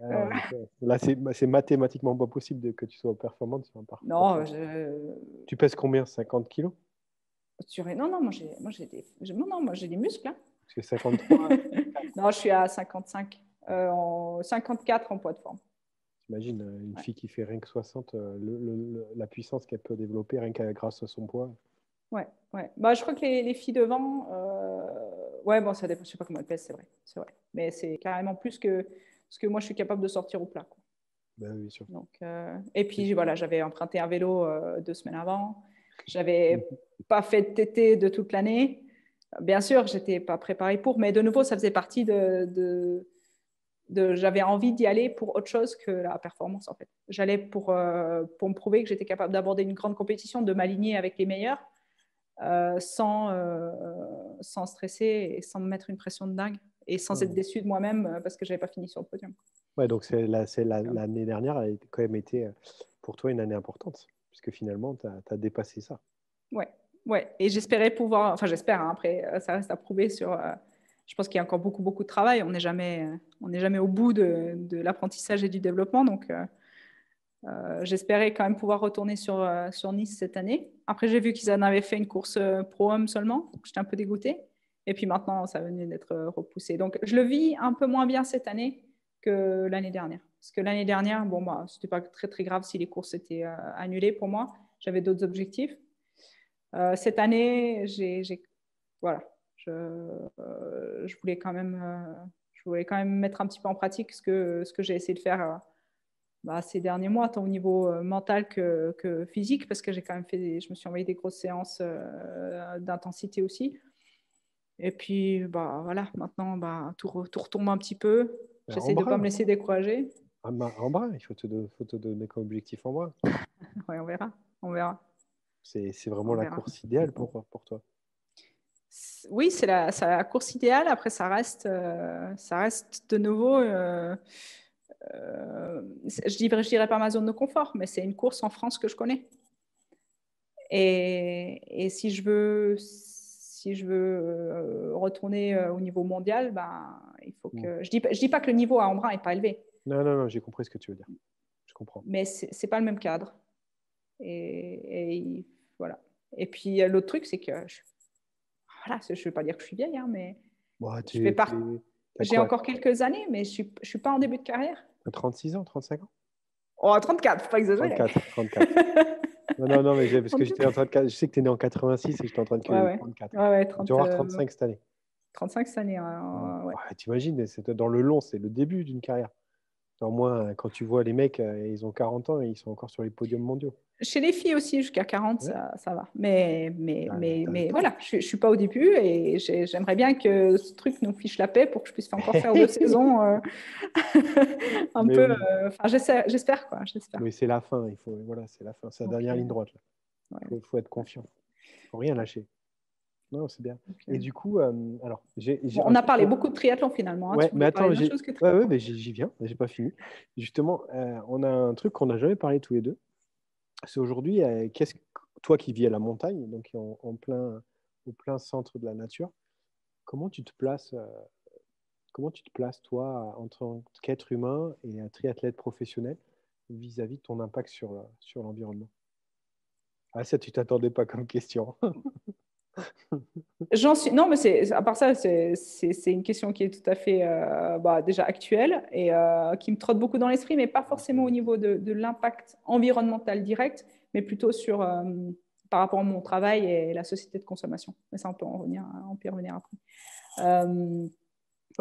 [SPEAKER 2] Là, c'est mathématiquement pas possible que tu sois performante sur un parcours.
[SPEAKER 3] Non,
[SPEAKER 2] Tu pèses combien? 50 kilos?
[SPEAKER 3] Non, moi j'ai des muscles. Hein.
[SPEAKER 2] Parce que 53.
[SPEAKER 3] Non, je suis à 55. 54 en poids de forme.
[SPEAKER 2] T'imagines une fille qui fait rien que 60, la puissance qu'elle peut développer rien que grâce à son poids.
[SPEAKER 3] Ouais. Bah, je crois que les filles devant, bon, ça dépend, je sais pas comment elles pèsent, c'est vrai. Mais c'est carrément plus que ce que moi je suis capable de sortir au plat. Quoi.
[SPEAKER 2] Ben oui, sûr.
[SPEAKER 3] Donc, et puis voilà, j'avais emprunté un vélo 2 semaines avant. J'avais pas fait de TT de toute l'année. Bien sûr, j'étais pas préparée pour, mais de nouveau, ça faisait partie j'avais envie d'y aller pour autre chose que la performance en fait. J'allais pour me prouver que j'étais capable d'aborder une grande compétition, de m'aligner avec les meilleurs. Sans stresser et sans me mettre une pression de dingue et sans être déçue de moi-même parce que je n'avais pas fini sur le podium.
[SPEAKER 2] Ouais, donc l'année dernière a quand même été pour toi une année importante puisque finalement, tu as dépassé ça.
[SPEAKER 3] Ouais. Et j'espérais pouvoir, enfin j'espère, hein, après ça reste à prouver sur... je pense qu'il y a encore beaucoup, beaucoup de travail. On n'est jamais au bout de l'apprentissage et du développement, donc... j'espérais quand même pouvoir retourner sur Nice cette année. Après, j'ai vu qu'ils en avaient fait une course pro-homme seulement. J'étais un peu dégoûtée. Et puis maintenant, ça venait d'être repoussé. Donc, je le vis un peu moins bien cette année que l'année dernière. Parce que l'année dernière, bon, bah, ce n'était pas très, très grave si les courses étaient annulées pour moi. J'avais d'autres objectifs. Cette année, voilà, je voulais quand même mettre un petit peu en pratique ce que j'ai essayé de faire ces derniers mois, tant au niveau mental que physique, parce que j'ai quand même je me suis envoyé des grosses séances d'intensité aussi. Et puis, voilà, maintenant, tout retombe un petit peu. J'essaie de ne pas me laisser décourager.
[SPEAKER 2] En bras, il faut te donner comme objectif en bras.
[SPEAKER 3] Oui, on verra.
[SPEAKER 2] C'est vraiment la course idéale pour toi.
[SPEAKER 3] Oui, c'est la course idéale. Après, ça reste de nouveau je dirais pas ma zone de confort, mais c'est une course en France que je connais. Et si je veux retourner au niveau mondial, ben, il faut que… Je dis pas que le niveau à Embrun n'est pas élevé.
[SPEAKER 2] Non, j'ai compris ce que tu veux dire. Je comprends.
[SPEAKER 3] Mais ce n'est pas le même cadre. Et voilà. Et puis, l'autre truc, c'est que… Voilà, je ne veux pas dire que je suis vieille, hein, mais j'ai encore quelques années, mais je ne suis pas en début de carrière.
[SPEAKER 2] 36 ans, 35 ans?
[SPEAKER 3] Oh, 34, faut pas exagérer.
[SPEAKER 2] 34. Non, mais parce que j'étais en train de… Je sais que tu es né en 86 et j'étais en train de calculer 34.
[SPEAKER 3] Ouais,
[SPEAKER 2] tu vas avoir 35 cette année.
[SPEAKER 3] 35 cette année, ouais.
[SPEAKER 2] T'imagines, dans le long, c'est le début d'une carrière. Au moins, quand tu vois les mecs, ils ont 40 ans et ils sont encore sur les podiums mondiaux.
[SPEAKER 3] Chez les filles aussi, jusqu'à 40, ouais. ça va. Mais voilà, je ne suis pas au début et j'aimerais bien que ce truc nous fiche la paix pour que je puisse encore faire 2 saisons un peu. J'espère, quoi.
[SPEAKER 2] Mais c'est la fin. C'est la fin. C'est la dernière ligne droite. Il faut être confiant. Il ne faut rien lâcher. Non, c'est bien. Okay. Et du coup, alors,
[SPEAKER 3] on a parlé beaucoup de triathlon finalement.
[SPEAKER 2] Ouais, mais attends, j'y viens. J'ai pas fini. Justement, on a un truc qu'on n'a jamais parlé tous les deux. C'est aujourd'hui, toi qui vis à la montagne, donc au plein centre de la nature, comment tu te places, toi, en tant qu'être humain et un triathlète professionnel vis-à-vis de ton impact sur l'environnement? Ah, ça, tu t'attendais pas comme question.
[SPEAKER 3] Non, mais à part ça, c'est une question qui est tout à fait déjà actuelle et qui me trotte beaucoup dans l'esprit, mais pas forcément au niveau de l'impact environnemental direct, mais plutôt par rapport à mon travail et la société de consommation. Mais ça, on peut y revenir après.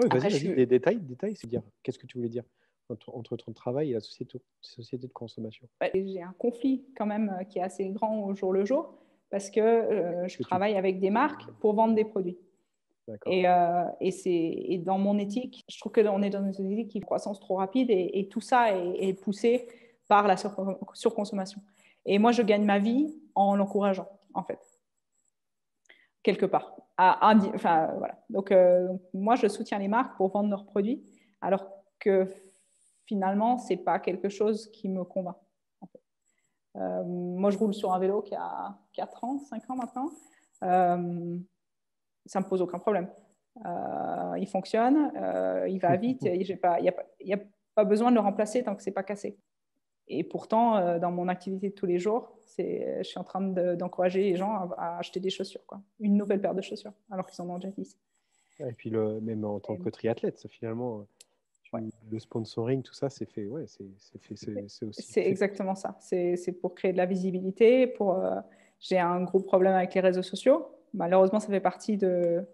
[SPEAKER 2] Vas-y, des détails, c'est-à-dire, qu'est-ce que tu voulais dire entre ton travail et la société de consommation?
[SPEAKER 3] J'ai un conflit quand même qui est assez grand au jour le jour, parce que je travaille avec des marques pour vendre des produits. Et dans mon éthique, je trouve qu'on est dans une éthique qui est une croissance trop rapide et tout ça est poussé par la surconsommation. Et moi, je gagne ma vie en l'encourageant, en fait, quelque part. Voilà. Donc, moi, je soutiens les marques pour vendre leurs produits, alors que finalement, ce n'est pas quelque chose qui me convainc. Moi, je roule sur un vélo qui a 4 ans, 5 ans maintenant. Ça ne me pose aucun problème. Il fonctionne, il va vite, il n'y a pas besoin de le remplacer tant que ce n'est pas cassé. Et pourtant, dans mon activité de tous les jours, je suis en train d'encourager les gens à acheter des chaussures, quoi. Une nouvelle paire de chaussures, alors qu'ils en ont déjà 10.
[SPEAKER 2] Et puis, même en tant que triathlète, ça, finalement… Le sponsoring, tout ça, c'est fait. Ouais,
[SPEAKER 3] c'est exactement ça. C'est pour créer de la visibilité. J'ai un gros problème avec les réseaux sociaux. Malheureusement, ça fait partie de.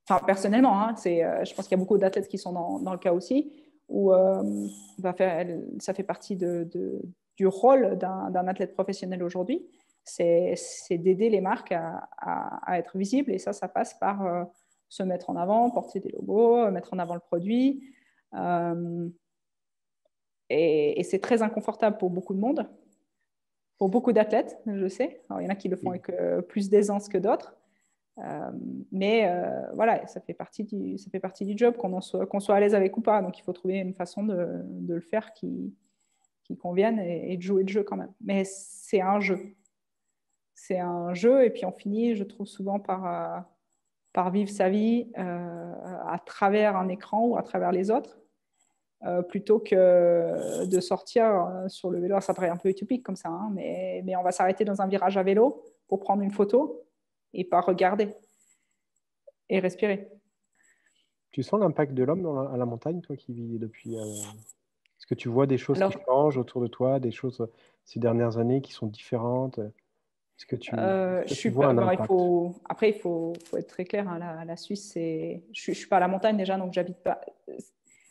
[SPEAKER 3] Enfin, personnellement, hein, je pense qu'il y a beaucoup d'athlètes qui sont dans le cas aussi, où ça fait partie du rôle d'un athlète professionnel aujourd'hui. C'est d'aider les marques à être visibles. Et ça passe par se mettre en avant, porter des logos, mettre en avant le produit. Et c'est très inconfortable pour beaucoup de monde, pour beaucoup d'athlètes, je sais. Alors, il y en a qui le font avec plus d'aisance que d'autres. Mais voilà, ça fait partie du job, qu'on soit à l'aise avec ou pas. Donc, il faut trouver une façon de le faire qui convienne et de jouer le jeu quand même. Mais c'est un jeu. C'est un jeu et puis on finit, je trouve, souvent par vivre sa vie à travers un écran ou à travers les autres. Plutôt que de sortir sur le vélo. Alors, ça paraît un peu utopique comme ça, hein, mais on va s'arrêter dans un virage à vélo pour prendre une photo et pas regarder et respirer.
[SPEAKER 2] Tu sens l'impact de l'homme à la montagne, toi qui vis depuis… Est-ce que tu vois des choses qui changent autour de toi, des choses ces dernières années qui sont différentes? Est-ce que tu vois un impact?
[SPEAKER 3] Après, il faut être très clair. Hein, la Suisse, je ne suis pas à la montagne déjà, donc j'habite pas…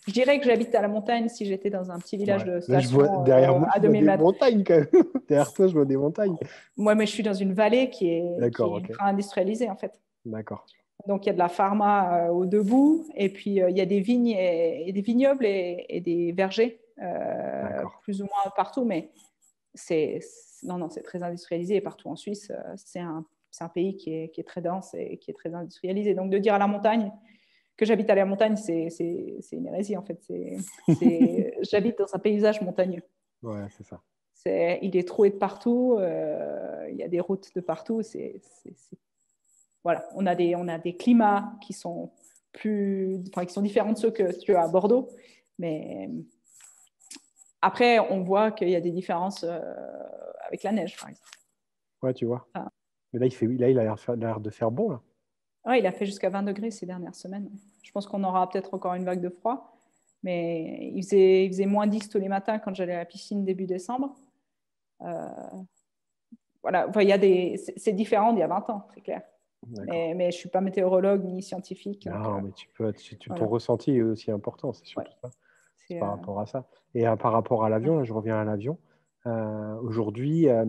[SPEAKER 3] Je dirais que j'habite à la montagne si j'étais dans un petit village de station
[SPEAKER 2] derrière moi,
[SPEAKER 3] à 2000 mètres.
[SPEAKER 2] Des montagnes quand même. Derrière toi, je vois des montagnes.
[SPEAKER 3] Moi, mais je suis dans une vallée qui est ultra industrialisée en fait.
[SPEAKER 2] D'accord.
[SPEAKER 3] Donc, il y a de la pharma au debout et puis il y a des vignes et des vignobles et des vergers plus ou moins partout. Mais c'est très industrialisé et partout en Suisse, c'est un pays qui est très dense et qui est très industrialisé. Donc, de dire à la montagne Que j'habite à la montagne, c'est une hérésie en fait. J'habite dans un paysage montagneux.
[SPEAKER 2] Ouais, c'est ça.
[SPEAKER 3] Il est troué de partout, il y a des routes de partout. Voilà, on a des climats qui sont qui sont différents de ceux que tu as à Bordeaux. Mais après, on voit qu'il y a des différences avec la neige, par exemple.
[SPEAKER 2] Ouais, tu vois. Mais là, il a l'air de faire bon, là.
[SPEAKER 3] Ouais, il a fait jusqu'à 20 degrés ces dernières semaines. Je pense qu'on aura peut-être encore une vague de froid. Mais il faisait moins 10 tous les matins quand j'allais à la piscine début décembre. Voilà, enfin, c'est différent d'il y a 20 ans, c'est clair. Mais je ne suis pas météorologue ni scientifique.
[SPEAKER 2] Non, mais ton ressenti est aussi important, c'est surtout ça. C'est par rapport à ça. Et par rapport à l'avion, là, je reviens à l'avion. Aujourd'hui, un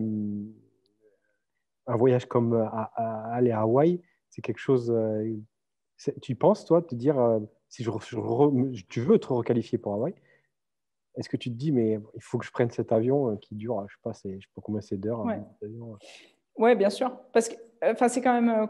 [SPEAKER 2] voyage comme aller à Hawaï, c'est quelque chose. Tu penses, toi, te dire si tu veux te requalifier pour Hawaï, est-ce que tu te dis, mais il faut que je prenne cet avion qui dure, je ne sais pas combien c'est d'heures.
[SPEAKER 3] Oui, bien sûr. Parce que c'est quand même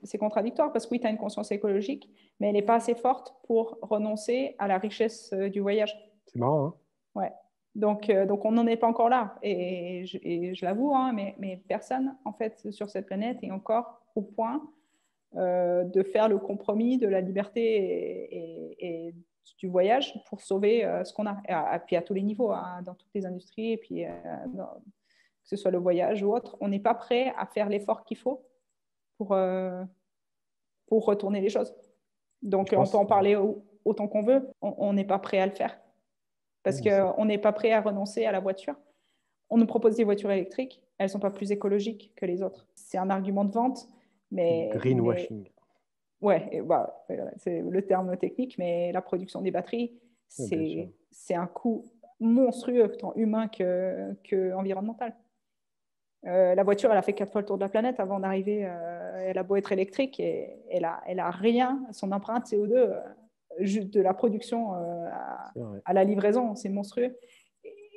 [SPEAKER 3] c'est contradictoire parce que oui, tu as une conscience écologique, mais elle n'est pas assez forte pour renoncer à la richesse du voyage.
[SPEAKER 2] C'est marrant, hein?
[SPEAKER 3] Ouais. Donc on n'en est pas encore là. Et je l'avoue, hein, mais personne, en fait, sur cette planète est encore au point de faire le compromis de la liberté et du voyage pour sauver ce qu'on a. Et puis à tous les niveaux, hein, dans toutes les industries, et puis que ce soit le voyage ou autre, on n'est pas prêt à faire l'effort qu'il faut pour retourner les choses. Donc on peut en parler autant qu'on veut, on n'est pas prêt à le faire. Parce qu'on n'est pas prêt à renoncer à la voiture. On nous propose des voitures électriques, elles ne sont pas plus écologiques que les autres. C'est un argument de vente, mais...
[SPEAKER 2] Greenwashing.
[SPEAKER 3] Ouais, c'est le terme technique, mais la production des batteries, c'est un coût monstrueux, tant humain que environnemental. La voiture, elle a fait 4 fois le tour de la planète avant d'arriver. Elle a beau être électrique, et elle a rien. Son empreinte CO2, juste de la production à la livraison, c'est monstrueux.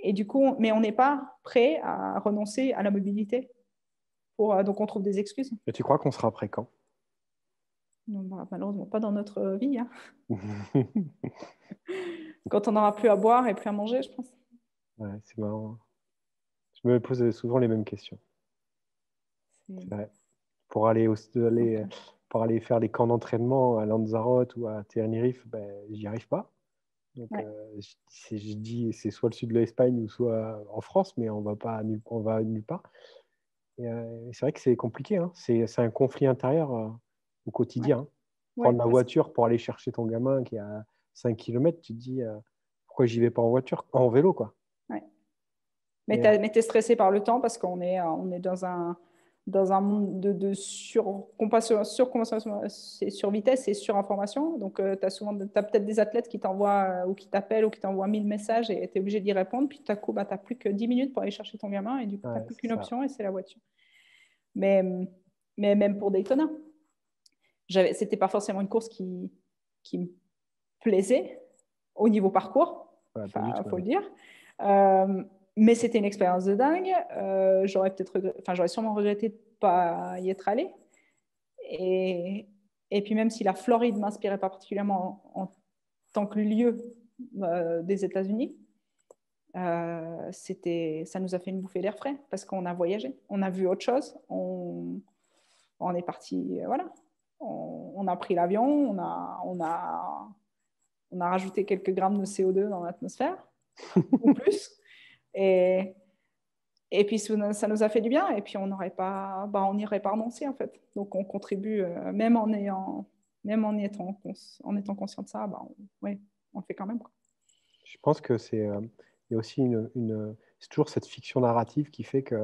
[SPEAKER 3] Et du coup, mais on n'est pas prêt à renoncer à la mobilité. Donc on trouve des excuses.
[SPEAKER 2] Et tu crois qu'on sera prêt quand?
[SPEAKER 3] Non, malheureusement, pas dans notre vie. Hein. Quand on n'aura plus à boire et plus à manger, je pense.
[SPEAKER 2] Ouais, c'est marrant. Je me pose souvent les mêmes questions. C'est vrai. Pour aller faire les camps d'entraînement à Lanzarote ou à Tenerife, j'y arrive pas. Donc, je dis c'est soit le sud de l'Espagne ou soit en France, mais on va nulle part. Et c'est vrai que c'est compliqué. Hein. C'est un conflit intérieur au quotidien. Hein. Prendre la voiture pour aller chercher ton gamin qui est à 5 km, tu te dis pourquoi j'y vais pas en voiture, en vélo, quoi.
[SPEAKER 3] Ouais. Mais tu es stressé par le temps parce qu'on est dans un monde sur vitesse et sur information. Donc, tu as peut-être des athlètes qui t'envoient ou qui t'appellent ou qui t'envoient 1000 messages et tu es obligé d'y répondre. Puis, tout à coup, tu n'as plus que 10 minutes pour aller chercher ton gamin et du coup, tu n'as plus qu'une option et c'est la voiture. Mais même pour Daytona, c'était pas forcément une course qui me plaisait au niveau parcours, faut le dire. Mais c'était une expérience de dingue. J'aurais sûrement regretté de ne pas y être allée. Et puis même si la Floride ne m'inspirait pas particulièrement en tant que lieu des États-Unis, ça nous a fait une bouffée d'air frais parce qu'on a voyagé, on a vu autre chose, on est parti, voilà. On a pris l'avion, on a rajouté quelques grammes de CO2 dans l'atmosphère, ou plus. Et puis, ça nous a fait du bien. Et puis, on n'irait pas renoncer, en fait. Donc, on contribue, même en étant conscient de ça, on le fait quand même. Quoi.
[SPEAKER 2] Je pense que il y a aussi c'est toujours cette fiction narrative qui fait que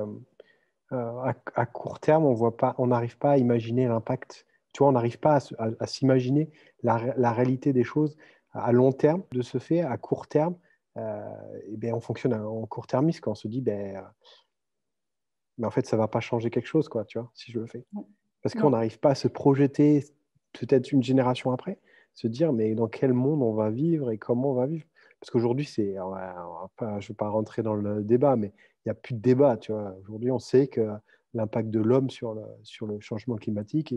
[SPEAKER 2] à court terme, on n'arrive pas à imaginer l'impact. Tu vois, on n'arrive pas à s'imaginer la réalité des choses à long terme. De ce fait, à court terme, on fonctionne en court-termiste quand on se dit, mais en fait, ça ne va pas changer quelque chose, quoi, tu vois, si je le fais. Parce qu'on n'arrive pas à se projeter peut-être une génération après, se dire, mais dans quel monde on va vivre et comment on va vivre. Parce qu'aujourd'hui, je ne vais pas rentrer dans le débat, mais il n'y a plus de débat, tu vois. Aujourd'hui, on sait que l'impact de l'homme sur le changement climatique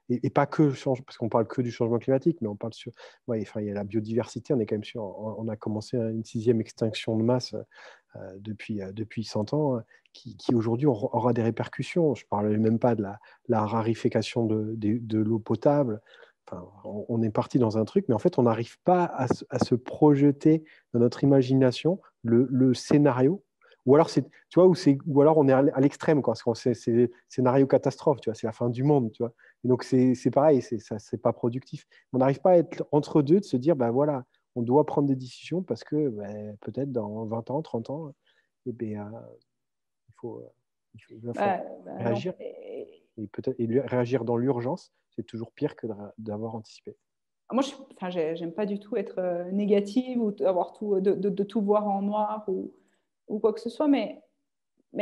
[SPEAKER 2] et pas que parce qu'on parle que du changement climatique, mais on parle sur, ouais, enfin, il y a la biodiversité, on est quand même sur, on a commencé une 6e extinction de masse depuis 100 ans, qui aujourd'hui aura des répercussions. Je ne parle même pas de la raréfaction de l'eau potable. Enfin, on est parti dans un truc, mais en fait, on n'arrive pas à se projeter dans notre imagination le scénario. Ou alors, tu vois, ou alors on est à l'extrême, quoi, parce que c'est scénario catastrophe, tu vois, c'est la fin du monde, tu vois. Et donc, c'est pareil, c'est pas productif. On n'arrive pas à être entre deux, de se dire, ben voilà, on doit prendre des décisions parce que peut-être dans 20 ans, 30 ans, eh ben, il va falloir réagir. Et peut-être réagir dans l'urgence, c'est toujours pire que d'avoir anticipé.
[SPEAKER 3] Moi, j'aime pas du tout être négative ou avoir de tout voir en noir ou quoi que ce soit, mais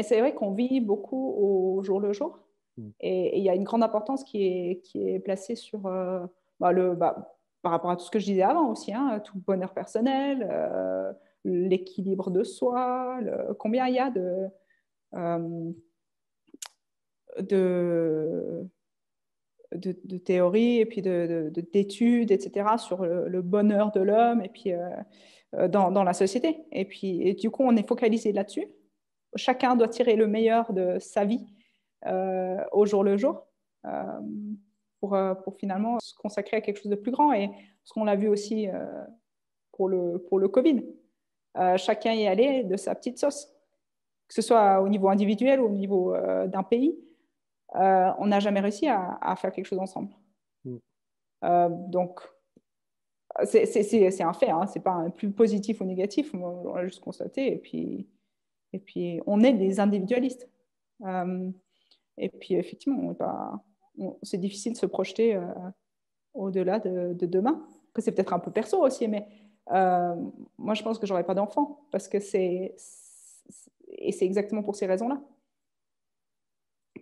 [SPEAKER 3] c'est vrai qu'on vit beaucoup au jour le jour. Et il y a une grande importance qui est placée sur par rapport à tout ce que je disais avant aussi, hein, tout le bonheur personnel, l'équilibre de soi, combien il y a de théories et puis d'études, etc., sur le bonheur de l'homme et puis dans la société. Et du coup, on est focalisé là-dessus. Chacun doit tirer le meilleur de sa vie au jour le jour pour finalement se consacrer à quelque chose de plus grand. Et ce qu'on l'a vu aussi pour le Covid, chacun y allait de sa petite sauce, que ce soit au niveau individuel ou au niveau d'un pays. On n'a jamais réussi à faire quelque chose ensemble. Donc, c'est un fait, hein, c'est pas un plus positif ou négatif, on l'a juste constaté, et puis on est des individualistes. Et puis effectivement, c'est difficile de se projeter au-delà de demain. C'est peut-être un peu perso aussi, mais moi je pense que j'aurais pas d'enfant, parce que c'est exactement pour ces raisons-là.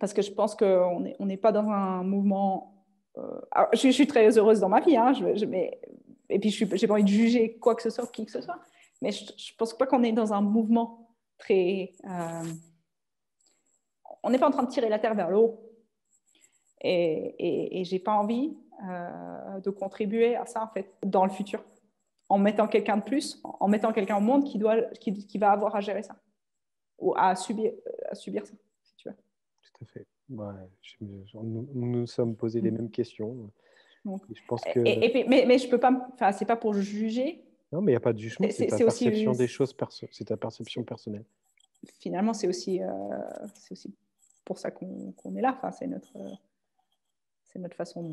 [SPEAKER 3] Parce que je pense qu'on n'est pas dans un mouvement... je suis très heureuse dans ma vie, hein, et puis je n'ai pas envie de juger quoi que ce soit, qui que ce soit, mais je ne pense pas qu'on est dans un mouvement très... on n'est pas en train de tirer la Terre vers le haut. Et je n'ai pas envie de contribuer à ça, en fait, dans le futur, en mettant quelqu'un de plus, en mettant quelqu'un au monde qui va avoir à gérer ça, ou à subir ça, si tu veux.
[SPEAKER 2] Tout à fait. Ouais, nous nous sommes posé les mêmes questions.
[SPEAKER 3] Donc,
[SPEAKER 2] je pense que...
[SPEAKER 3] mais je peux pas... Enfin, c'est pas pour juger.
[SPEAKER 2] Non, mais il n'y a pas de jugement, c'est ta perception des choses, c'est ta perception personnelle.
[SPEAKER 3] Finalement, c'est aussi pour ça qu'on est là. Enfin, c'est notre façon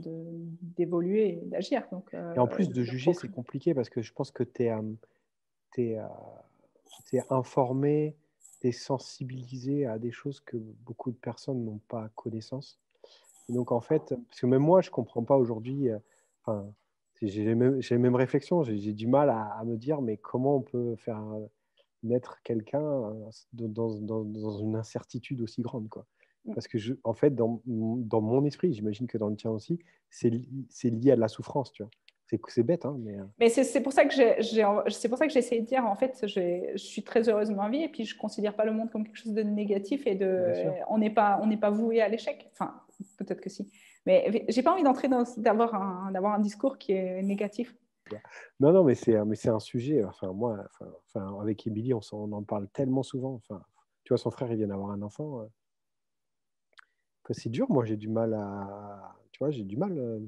[SPEAKER 3] d'évoluer et d'agir. Donc,
[SPEAKER 2] et en plus de juger, c'est compliqué parce que je pense que tu es informé, tu es sensibilisé à des choses que beaucoup de personnes n'ont pas connaissance. Et donc, en fait, parce que même moi, je ne comprends pas aujourd'hui, j'ai les mêmes réflexions, j'ai du mal à me dire, mais comment on peut faire naître quelqu'un dans une incertitude aussi grande, quoi. Parce que, en fait, dans mon esprit, j'imagine que dans le tien aussi, c'est lié à de la souffrance, tu vois. C'est bête, hein,
[SPEAKER 3] mais c'est pour ça que c'est pour ça que j'ai essayé de dire, en fait, je suis très heureuse de ma vie et puis je ne considère pas le monde comme quelque chose de négatif et on n'est pas voué à l'échec. Enfin, peut-être que si. Mais je n'ai pas envie d'avoir un discours qui est négatif.
[SPEAKER 2] Non, mais c'est un sujet. Moi, avec Émilie, on en parle tellement souvent. Tu vois, son frère, il vient d'avoir un enfant. C'est dur. Moi, j'ai du mal à. Tu vois, j'ai du mal.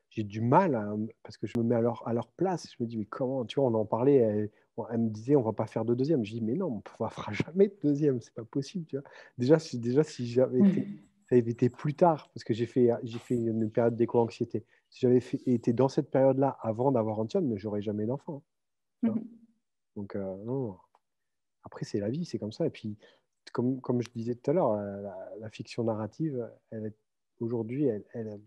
[SPEAKER 2] J'ai du mal parce que je me mets à leur place. Je me dis, mais comment? Tu vois, on en parlait. Elle me disait, on va pas faire de deuxième. Je dis, mais non, on ne fera jamais de deuxième. C'est pas possible. Tu vois. Déjà, si j'avais ça avait été plus tard, parce que j'ai fait une période d'éco-anxiété. Si j'avais été dans cette période-là avant d'avoir Antoine, mais j'aurais jamais d'enfant. Donc, non. Après, c'est la vie, c'est comme ça. Et puis, comme je disais tout à l'heure, la fiction narrative, aujourd'hui, elle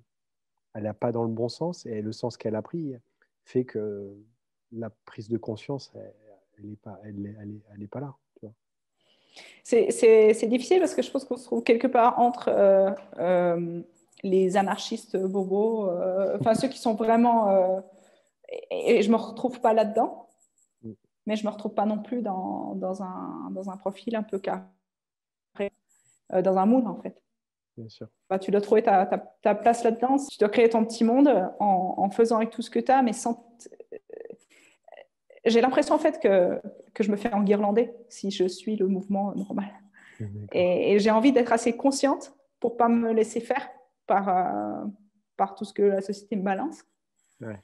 [SPEAKER 2] n'a pas dans le bon sens, et le sens qu'elle a pris fait que la prise de conscience, elle n'est pas là. Tu vois.
[SPEAKER 3] C'est difficile parce que je pense qu'on se trouve quelque part entre les anarchistes bobos, ceux qui sont vraiment... et je ne me retrouve pas là-dedans, mais je ne me retrouve pas non plus dans un profil un peu carré. dans un moule, en fait.
[SPEAKER 2] Bien sûr.
[SPEAKER 3] Bah, tu dois trouver ta place là-dedans. Tu dois créer ton petit monde en faisant avec tout ce que tu as, mais sans... J'ai l'impression, en fait, que je me fais enguirlander si je suis le mouvement normal. Et j'ai envie d'être assez consciente pour ne pas me laisser faire par tout ce que la société me balance.
[SPEAKER 2] Ouais.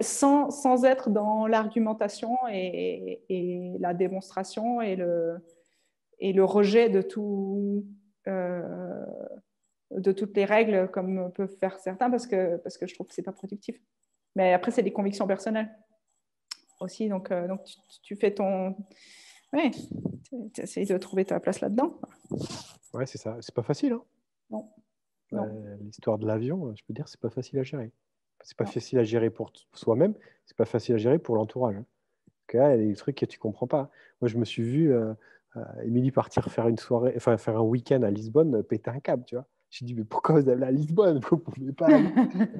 [SPEAKER 3] Sans être dans l'argumentation et la démonstration et le rejet de tout... de toutes les règles comme peuvent faire certains parce que je trouve que c'est pas productif. Mais après, c'est des convictions personnelles aussi. Donc tu fais ton... Ouais, tu essayes de trouver ta place là-dedans.
[SPEAKER 2] Ouais, c'est ça. C'est pas facile, hein.
[SPEAKER 3] Non.
[SPEAKER 2] L'histoire de l'avion, je peux dire, c'est pas facile à gérer. C'est pas facile à gérer pour soi-même, c'est pas facile à gérer pour l'entourage. Hein. Il y a des trucs que tu comprends pas. Moi, je me suis vu Émilie partir faire une soirée, enfin faire un week-end à Lisbonne, péter un câble, tu vois. J'ai dit, mais pourquoi vous allez à Lisbonne? Vous ne pouvez pas aller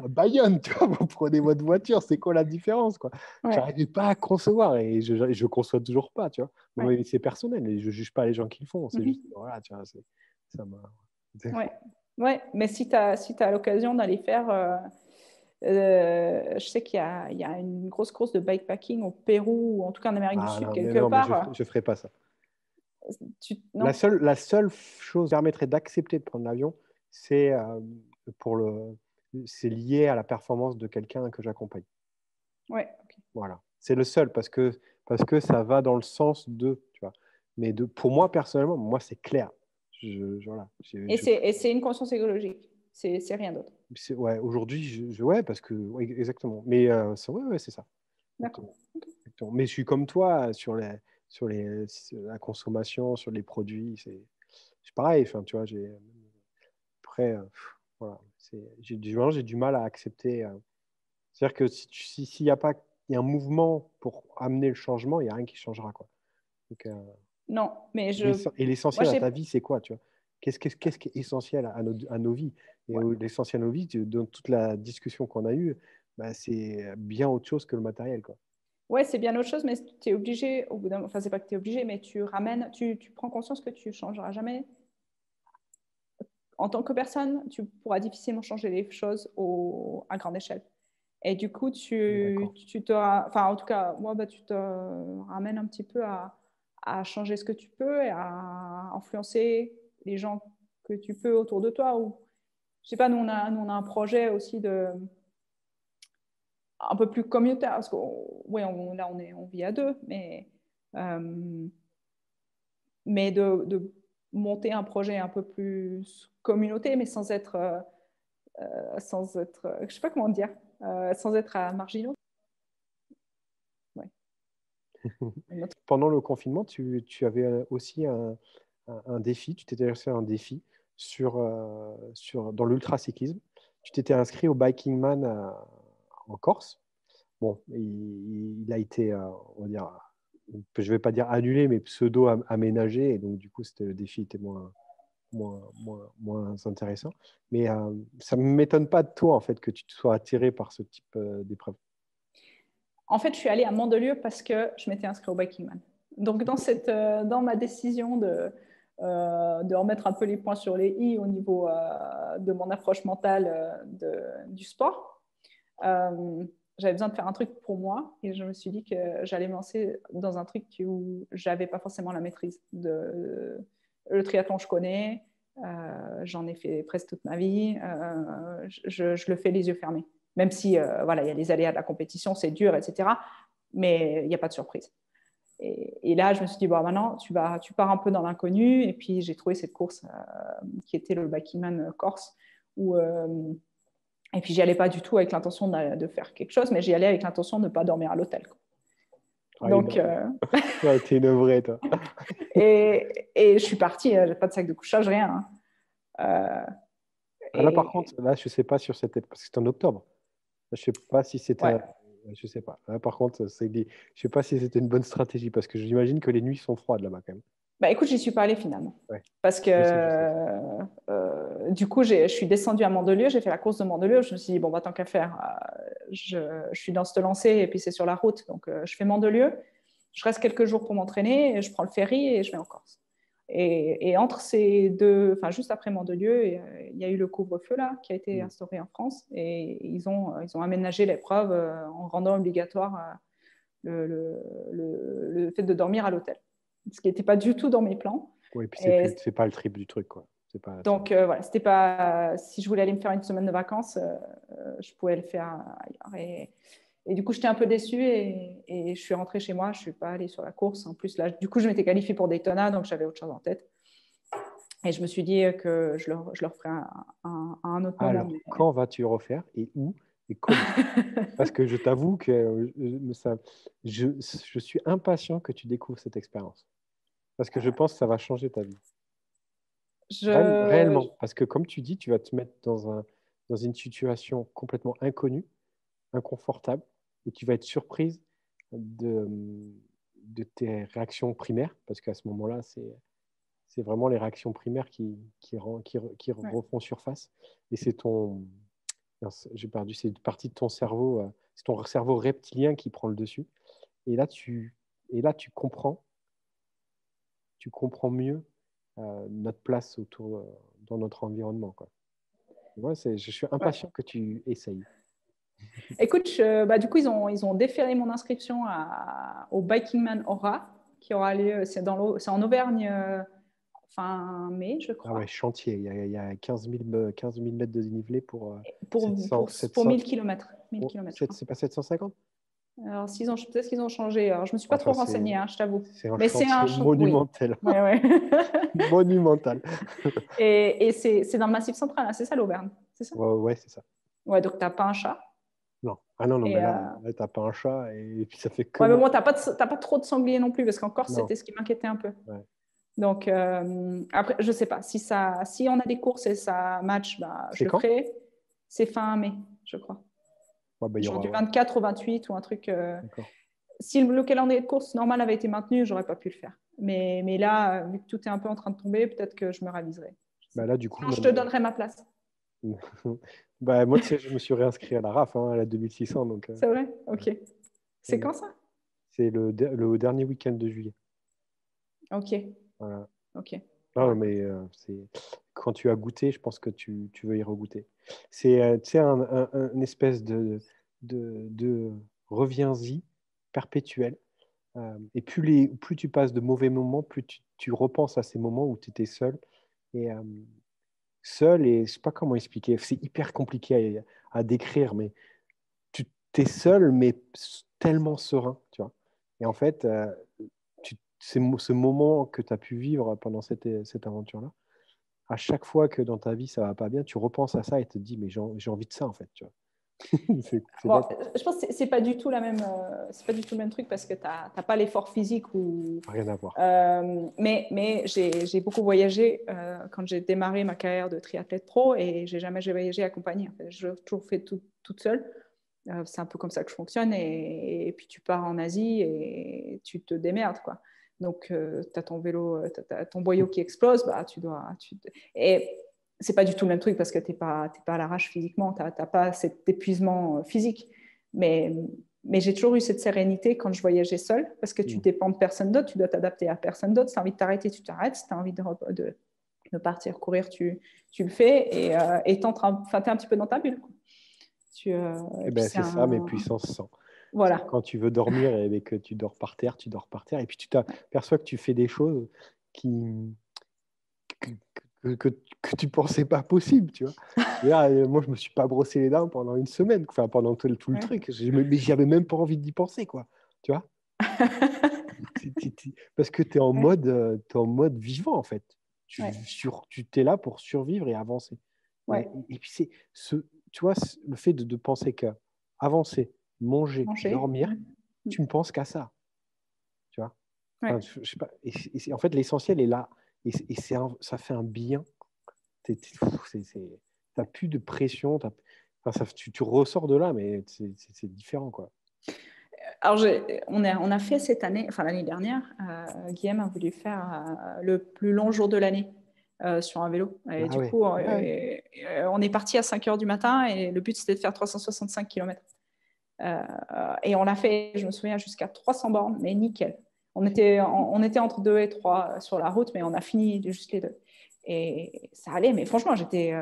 [SPEAKER 2] à Bayonne, tu vois. Vous prenez votre voiture, c'est quoi la différence, quoi?
[SPEAKER 3] Ouais.
[SPEAKER 2] J'arrivais pas à concevoir et je conçois toujours pas, tu vois.
[SPEAKER 3] Ouais.
[SPEAKER 2] Mais c'est personnel et je juge pas les gens qui le font. C'est juste, voilà, tu vois, ça m'a...
[SPEAKER 3] Ouais, mais si tu as l'occasion d'aller faire... je sais qu'il y a une grosse course de bikepacking au Pérou ou en tout cas en Amérique du Sud, quelque part.
[SPEAKER 2] Mais je ferai pas ça.
[SPEAKER 3] Non.
[SPEAKER 2] La seule chose qui permettrait d'accepter de prendre l'avion, c'est c'est lié à la performance de quelqu'un que j'accompagne.
[SPEAKER 3] Ouais, okay.
[SPEAKER 2] Voilà. C'est le seul parce que ça va dans le sens de, tu vois. Mais pour moi, personnellement, moi, c'est clair. Voilà.
[SPEAKER 3] C'est une conscience écologique. C'est rien d'autre.
[SPEAKER 2] Ouais, aujourd'hui, ouais, parce que, ouais, exactement. Mais ouais, c'est ça.
[SPEAKER 3] D'accord.
[SPEAKER 2] Exactement. Mais je suis comme toi sur la consommation, sur les produits. C'est pareil. Enfin, tu vois, après, voilà. J'ai du mal à accepter. C'est-à-dire que s'il n'y a pas un mouvement pour amener le changement, il n'y a rien qui changera, quoi. Donc,
[SPEAKER 3] non, mais
[SPEAKER 2] et l'essentiel à ta vie, c'est quoi, tu vois? Qu'est-ce qui est essentiel à nos vies? Et l'essentiel à nos vies, dans toute la discussion qu'on a eue, bah, c'est bien autre chose que le matériel, quoi.
[SPEAKER 3] Ouais, c'est bien autre chose, mais tu es obligé, au bout d'un moment, enfin, c'est pas que tu es obligé, mais tu prends conscience que tu ne changeras jamais. En tant que personne, tu pourras difficilement changer les choses à grande échelle. Et du coup, en tout cas, moi, tu te ramènes un petit peu à changer ce que tu peux et à influencer les gens que tu peux autour de toi. Ou, je sais pas, nous, on a un projet aussi un peu plus communautaire, parce là, on vit à deux, mais de monter un projet un peu plus communauté, mais sans être je sais pas comment dire, sans être à marginaux. Ouais.
[SPEAKER 2] Pendant le confinement, tu avais aussi un défi, tu t'étais lancé un défi dans l'ultracyclisme. Tu t'étais inscrit au Biking Man en Corse. Bon, il a été, on va dire, je ne vais pas dire annulé, mais pseudo-aménagé. Et donc, du coup, le défi était moins intéressant. Mais ça ne m'étonne pas de toi, en fait, que tu te sois attiré par ce type d'épreuve.
[SPEAKER 3] En fait, je suis allée à Mandelieu parce que je m'étais inscrite au Biking Man. Donc, dans ma décision de remettre un peu les points sur les i au niveau de mon approche mentale du sport, j'avais besoin de faire un truc pour moi et je me suis dit que j'allais me lancer dans un truc où j'avais pas forcément la maîtrise. Le triathlon, je connais, j'en ai fait presque toute ma vie, je le fais les yeux fermés. Même si il y a les aléas de la compétition, c'est dur, etc. Mais il n'y a pas de surprise. Et là, je me suis dit, bon, maintenant, tu pars un peu dans l'inconnu. Et puis, j'ai trouvé cette course qui était le Biking Man Corse où et puis, j'y allais pas du tout avec l'intention de faire quelque chose, mais j'y allais avec l'intention de ne pas dormir à l'hôtel. Donc,
[SPEAKER 2] t'es une vraie, toi.
[SPEAKER 3] et je suis partie, j'ai pas de sac de couchage, rien.
[SPEAKER 2] Là, par contre, là, je sais pas sur cette époque, parce que c'était en octobre. Là, je sais pas si c'était. Ouais. Je sais pas. Là, par contre, je sais pas si c'était une bonne stratégie, parce que j'imagine que les nuits sont froides là-bas quand même.
[SPEAKER 3] Bah, écoute, j'y suis pas allée finalement. Ouais. Parce que du coup, je suis descendue à Mandelieu, j'ai fait la course de Mandelieu. Je me suis dit, bon, tant qu'à faire, je suis dans ce lancer et puis c'est sur la route. Donc, je fais Mandelieu. Je reste quelques jours pour m'entraîner, je prends le ferry et je vais en Corse. Et entre ces deux, enfin juste après Mandelieu, il y a eu le couvre-feu là qui a été instauré en France et ils ont aménagé l'épreuve en rendant obligatoire le fait de dormir à l'hôtel, ce qui n'était pas du tout dans mes plans.
[SPEAKER 2] Oui, puis c'est pas le trip du truc, quoi.
[SPEAKER 3] Donc voilà, c'était pas. Si je voulais aller me faire une semaine de vacances, je pouvais le faire ailleurs. Et du coup, j'étais un peu déçue et je suis rentrée chez moi. Je suis pas allée sur la course. En plus, là, du coup, je m'étais qualifiée pour Daytona, donc j'avais autre chose en tête. Et je me suis dit que je leur ferai à un autre moment.
[SPEAKER 2] Alors, quand vas-tu refaire et où et comment? Parce que je t'avoue que je suis impatient que tu découvres cette expérience. Parce que je pense que ça va changer ta vie. Réellement. Parce que comme tu dis, tu vas te mettre dans une situation complètement inconnue, inconfortable, et tu vas être surprise de tes réactions primaires, parce qu'à ce moment-là, c'est vraiment les réactions primaires qui refont surface. Et j'ai perdu, c'est une partie de ton cerveau, c'est ton cerveau reptilien qui prend le dessus. Et là, tu comprends mieux notre place dans notre environnement, quoi. Moi, je suis impatient que tu essayes.
[SPEAKER 3] Écoute, du coup, ils ont déféré mon inscription au Biking Man Aura, qui aura lieu, c'est en Auvergne, fin mai, je crois.
[SPEAKER 2] Ah ouais, chantier, il y a 15 000 mètres de dénivelé pour
[SPEAKER 3] 1000 km.
[SPEAKER 2] C'est pas 750?
[SPEAKER 3] Alors, peut-être qu'ils ont changé. Alors, je ne me suis pas trop renseignée, je t'avoue.
[SPEAKER 2] Mais c'est un chantier monumental.
[SPEAKER 3] Oui. Ouais.
[SPEAKER 2] Monumental.
[SPEAKER 3] Et c'est dans le Massif central, hein, c'est ça l'Auvergne, c'est ça?
[SPEAKER 2] Ouais, c'est ça.
[SPEAKER 3] Ouais, donc tu n'as pas un chat.
[SPEAKER 2] Non. Ah non, mais là tu n'as pas un chat et puis ça fait que...
[SPEAKER 3] Ouais, mais bon, tu n'as pas trop de sangliers non plus, parce qu'encore, c'était ce qui m'inquiétait un peu.
[SPEAKER 2] Ouais.
[SPEAKER 3] Donc, après, je ne sais pas. Si on a des courses et ça match, je le ferai. C'est fin mai, je crois.
[SPEAKER 2] Ouais,
[SPEAKER 3] genre du 24 au 28 ou un truc. Si le calendrier de course normal avait été maintenu, je n'aurais pas pu le faire. Mais là, vu que tout est un peu en train de tomber, peut-être que je me raviserai.
[SPEAKER 2] Là, du coup,
[SPEAKER 3] je te donnerai ma place.
[SPEAKER 2] Moi, tu sais, je me suis réinscrit à la RAF, à la 2600. Donc,
[SPEAKER 3] c'est vrai? Ok. C'est quand ça?
[SPEAKER 2] C'est le dernier week-end de juillet.
[SPEAKER 3] Ok.
[SPEAKER 2] Voilà.
[SPEAKER 3] Ok.
[SPEAKER 2] Non, mais quand tu as goûté, je pense que tu veux y regoûter. C'est une espèce de reviens-y perpétuel. Et plus tu passes de mauvais moments, plus tu repenses à ces moments où tu étais seul. Et seul, et je ne sais pas comment expliquer. C'est hyper compliqué à décrire, mais tu es seul, mais tellement serein, tu vois. Et en fait, ce moment que tu as pu vivre pendant cette aventure-là, à chaque fois que dans ta vie ça va pas bien, tu repenses à ça et te dis mais j'ai envie de ça en fait, tu vois.
[SPEAKER 3] Je pense que c'est pas du tout c'est pas du tout le même truc parce que t'as pas l'effort physique ou
[SPEAKER 2] rien à voir.
[SPEAKER 3] Mais j'ai beaucoup voyagé quand j'ai démarré ma carrière de triathlète pro et j'ai jamais voyagé accompagné. En fait. J'ai toujours fait toute seule. C'est un peu comme ça que je fonctionne et puis tu pars en Asie et tu te démerdes quoi. Donc tu as ton vélo, t'as ton boyau qui explose, et c'est pas du tout le même truc parce que t'es pas à l'arrache physiquement, t'as pas cet épuisement physique. Mais j'ai toujours eu cette sérénité quand je voyageais seule parce que tu dépends de personne d'autre, tu dois t'adapter à personne d'autre. Si tu as envie de t'arrêter, tu t'arrêtes. Si tu as envie de partir courir, tu le fais et tu es un petit peu dans ta bulle. Quoi.
[SPEAKER 2] c'est ça, mais puissance 100.
[SPEAKER 3] Voilà.
[SPEAKER 2] Quand tu veux dormir et que tu dors par terre, et puis tu t'aperçois que tu fais des choses que tu pensais pas possible, tu vois. Là, moi, je me suis pas brossé les dents pendant une semaine, enfin pendant tout le truc, mais j'avais même pas envie d'y penser, quoi, tu vois. Parce que tu es en mode vivant, en fait. Tu es là pour survivre et avancer. Et puis tu vois, le fait de penser qu'à avancer, manger, dormir, tu ne penses qu'à ça, tu vois. Enfin, je sais pas. Et en fait, l'essentiel est là. Et ça fait un bien. Tu n'as plus de pression. Tu ressors de là, mais c'est différent, quoi.
[SPEAKER 3] Alors, on a fait cette année, enfin l'année dernière, Guillaume a voulu faire le plus long jour de l'année sur un vélo. Et du coup, on est parti à 5 h du matin et le but, c'était de faire 365 km. Et on l'a fait, je me souviens, jusqu'à 300 bornes, mais nickel. On était entre 2 et 3 sur la route, mais on a fini juste les 2. Et ça allait, mais franchement, j'étais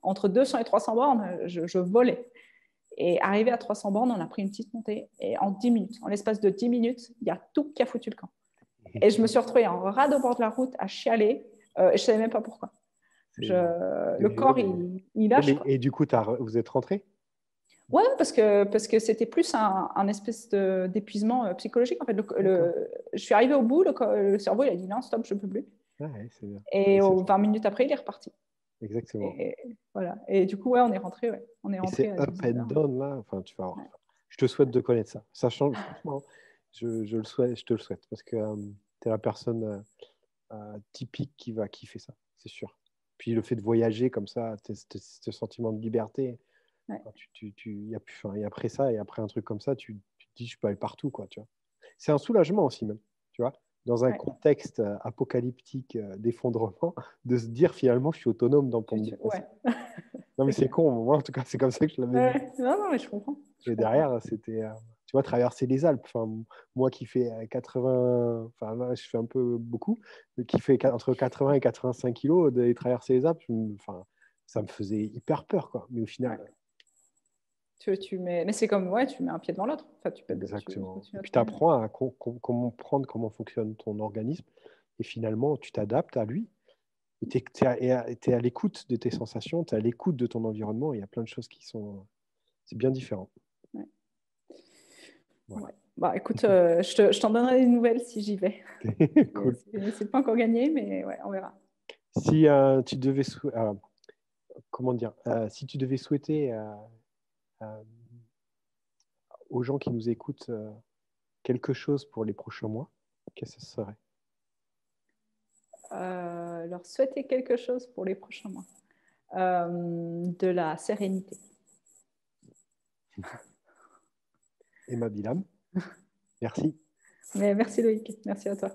[SPEAKER 3] entre 200 et 300 bornes, je volais. Et arrivé à 300 bornes, on a pris une petite montée. Et en 10 minutes, en l'espace de 10 minutes, il y a tout qui a foutu le camp. Et je me suis retrouvée en rade au bord de la route à chialer. Et je ne savais même pas pourquoi. Le corps, il lâche.
[SPEAKER 2] Et du coup, vous êtes rentré?
[SPEAKER 3] Ouais, parce que c'était plus un espèce d'épuisement psychologique. En fait, je suis arrivée au bout, le cerveau, il a dit non, stop, je ne peux plus.
[SPEAKER 2] Ouais, c'est bien.
[SPEAKER 3] Et 20 minutes après, il est reparti.
[SPEAKER 2] Exactement.
[SPEAKER 3] Et voilà. Et du coup, ouais, on est rentré. Ouais. On est rentré
[SPEAKER 2] c'est up and down, là. Enfin, tu vas voir. Ouais. Je te souhaite de connaître ça. Ça change, franchement, je te le souhaite parce que tu es la personne typique qui va kiffer ça, c'est sûr. Puis le fait de voyager comme ça, ce sentiment de liberté, ouais. Et après ça, et après un truc comme ça, tu te dis, je peux aller partout, quoi, tu vois. C'est un soulagement aussi, même, tu vois, dans un contexte apocalyptique d'effondrement, de se dire, finalement, je suis autonome dans ton
[SPEAKER 3] ouais.
[SPEAKER 2] Non, mais c'est con, moi, en tout cas, c'est comme ça que je l'avais vu.
[SPEAKER 3] Non, mais je comprends.
[SPEAKER 2] Et derrière, c'était, tu vois, traverser les Alpes. Enfin, moi qui fais 80, enfin là, je fais un peu beaucoup, mais qui fait entre 80 et 85 kilos, d'aller traverser les Alpes, enfin, ça me faisait hyper peur, quoi. Mais au final.
[SPEAKER 3] Mais c'est comme, ouais, tu mets un pied devant l'autre. Enfin,
[SPEAKER 2] exactement. Et puis tu apprends à comprendre comment fonctionne ton organisme. Et finalement, tu t'adaptes à lui. Et tu es à l'écoute de tes sensations, tu es à l'écoute de ton environnement. Il y a plein de choses qui sont. C'est bien différent.
[SPEAKER 3] Ouais. Voilà. Ouais. Bah, écoute, je t'en donnerai des nouvelles si j'y vais.
[SPEAKER 2] Cool.
[SPEAKER 3] C'est pas encore gagné, mais ouais, on verra.
[SPEAKER 2] Si tu devais comment dire, si tu devais souhaiter aux gens qui nous écoutent quelque chose pour les prochains mois, qu'est-ce que ce serait?
[SPEAKER 3] Leur souhaiter quelque chose pour les prochains mois. De la sérénité.
[SPEAKER 2] Emma Bilam, merci.
[SPEAKER 3] Mais merci Loïc, merci à toi.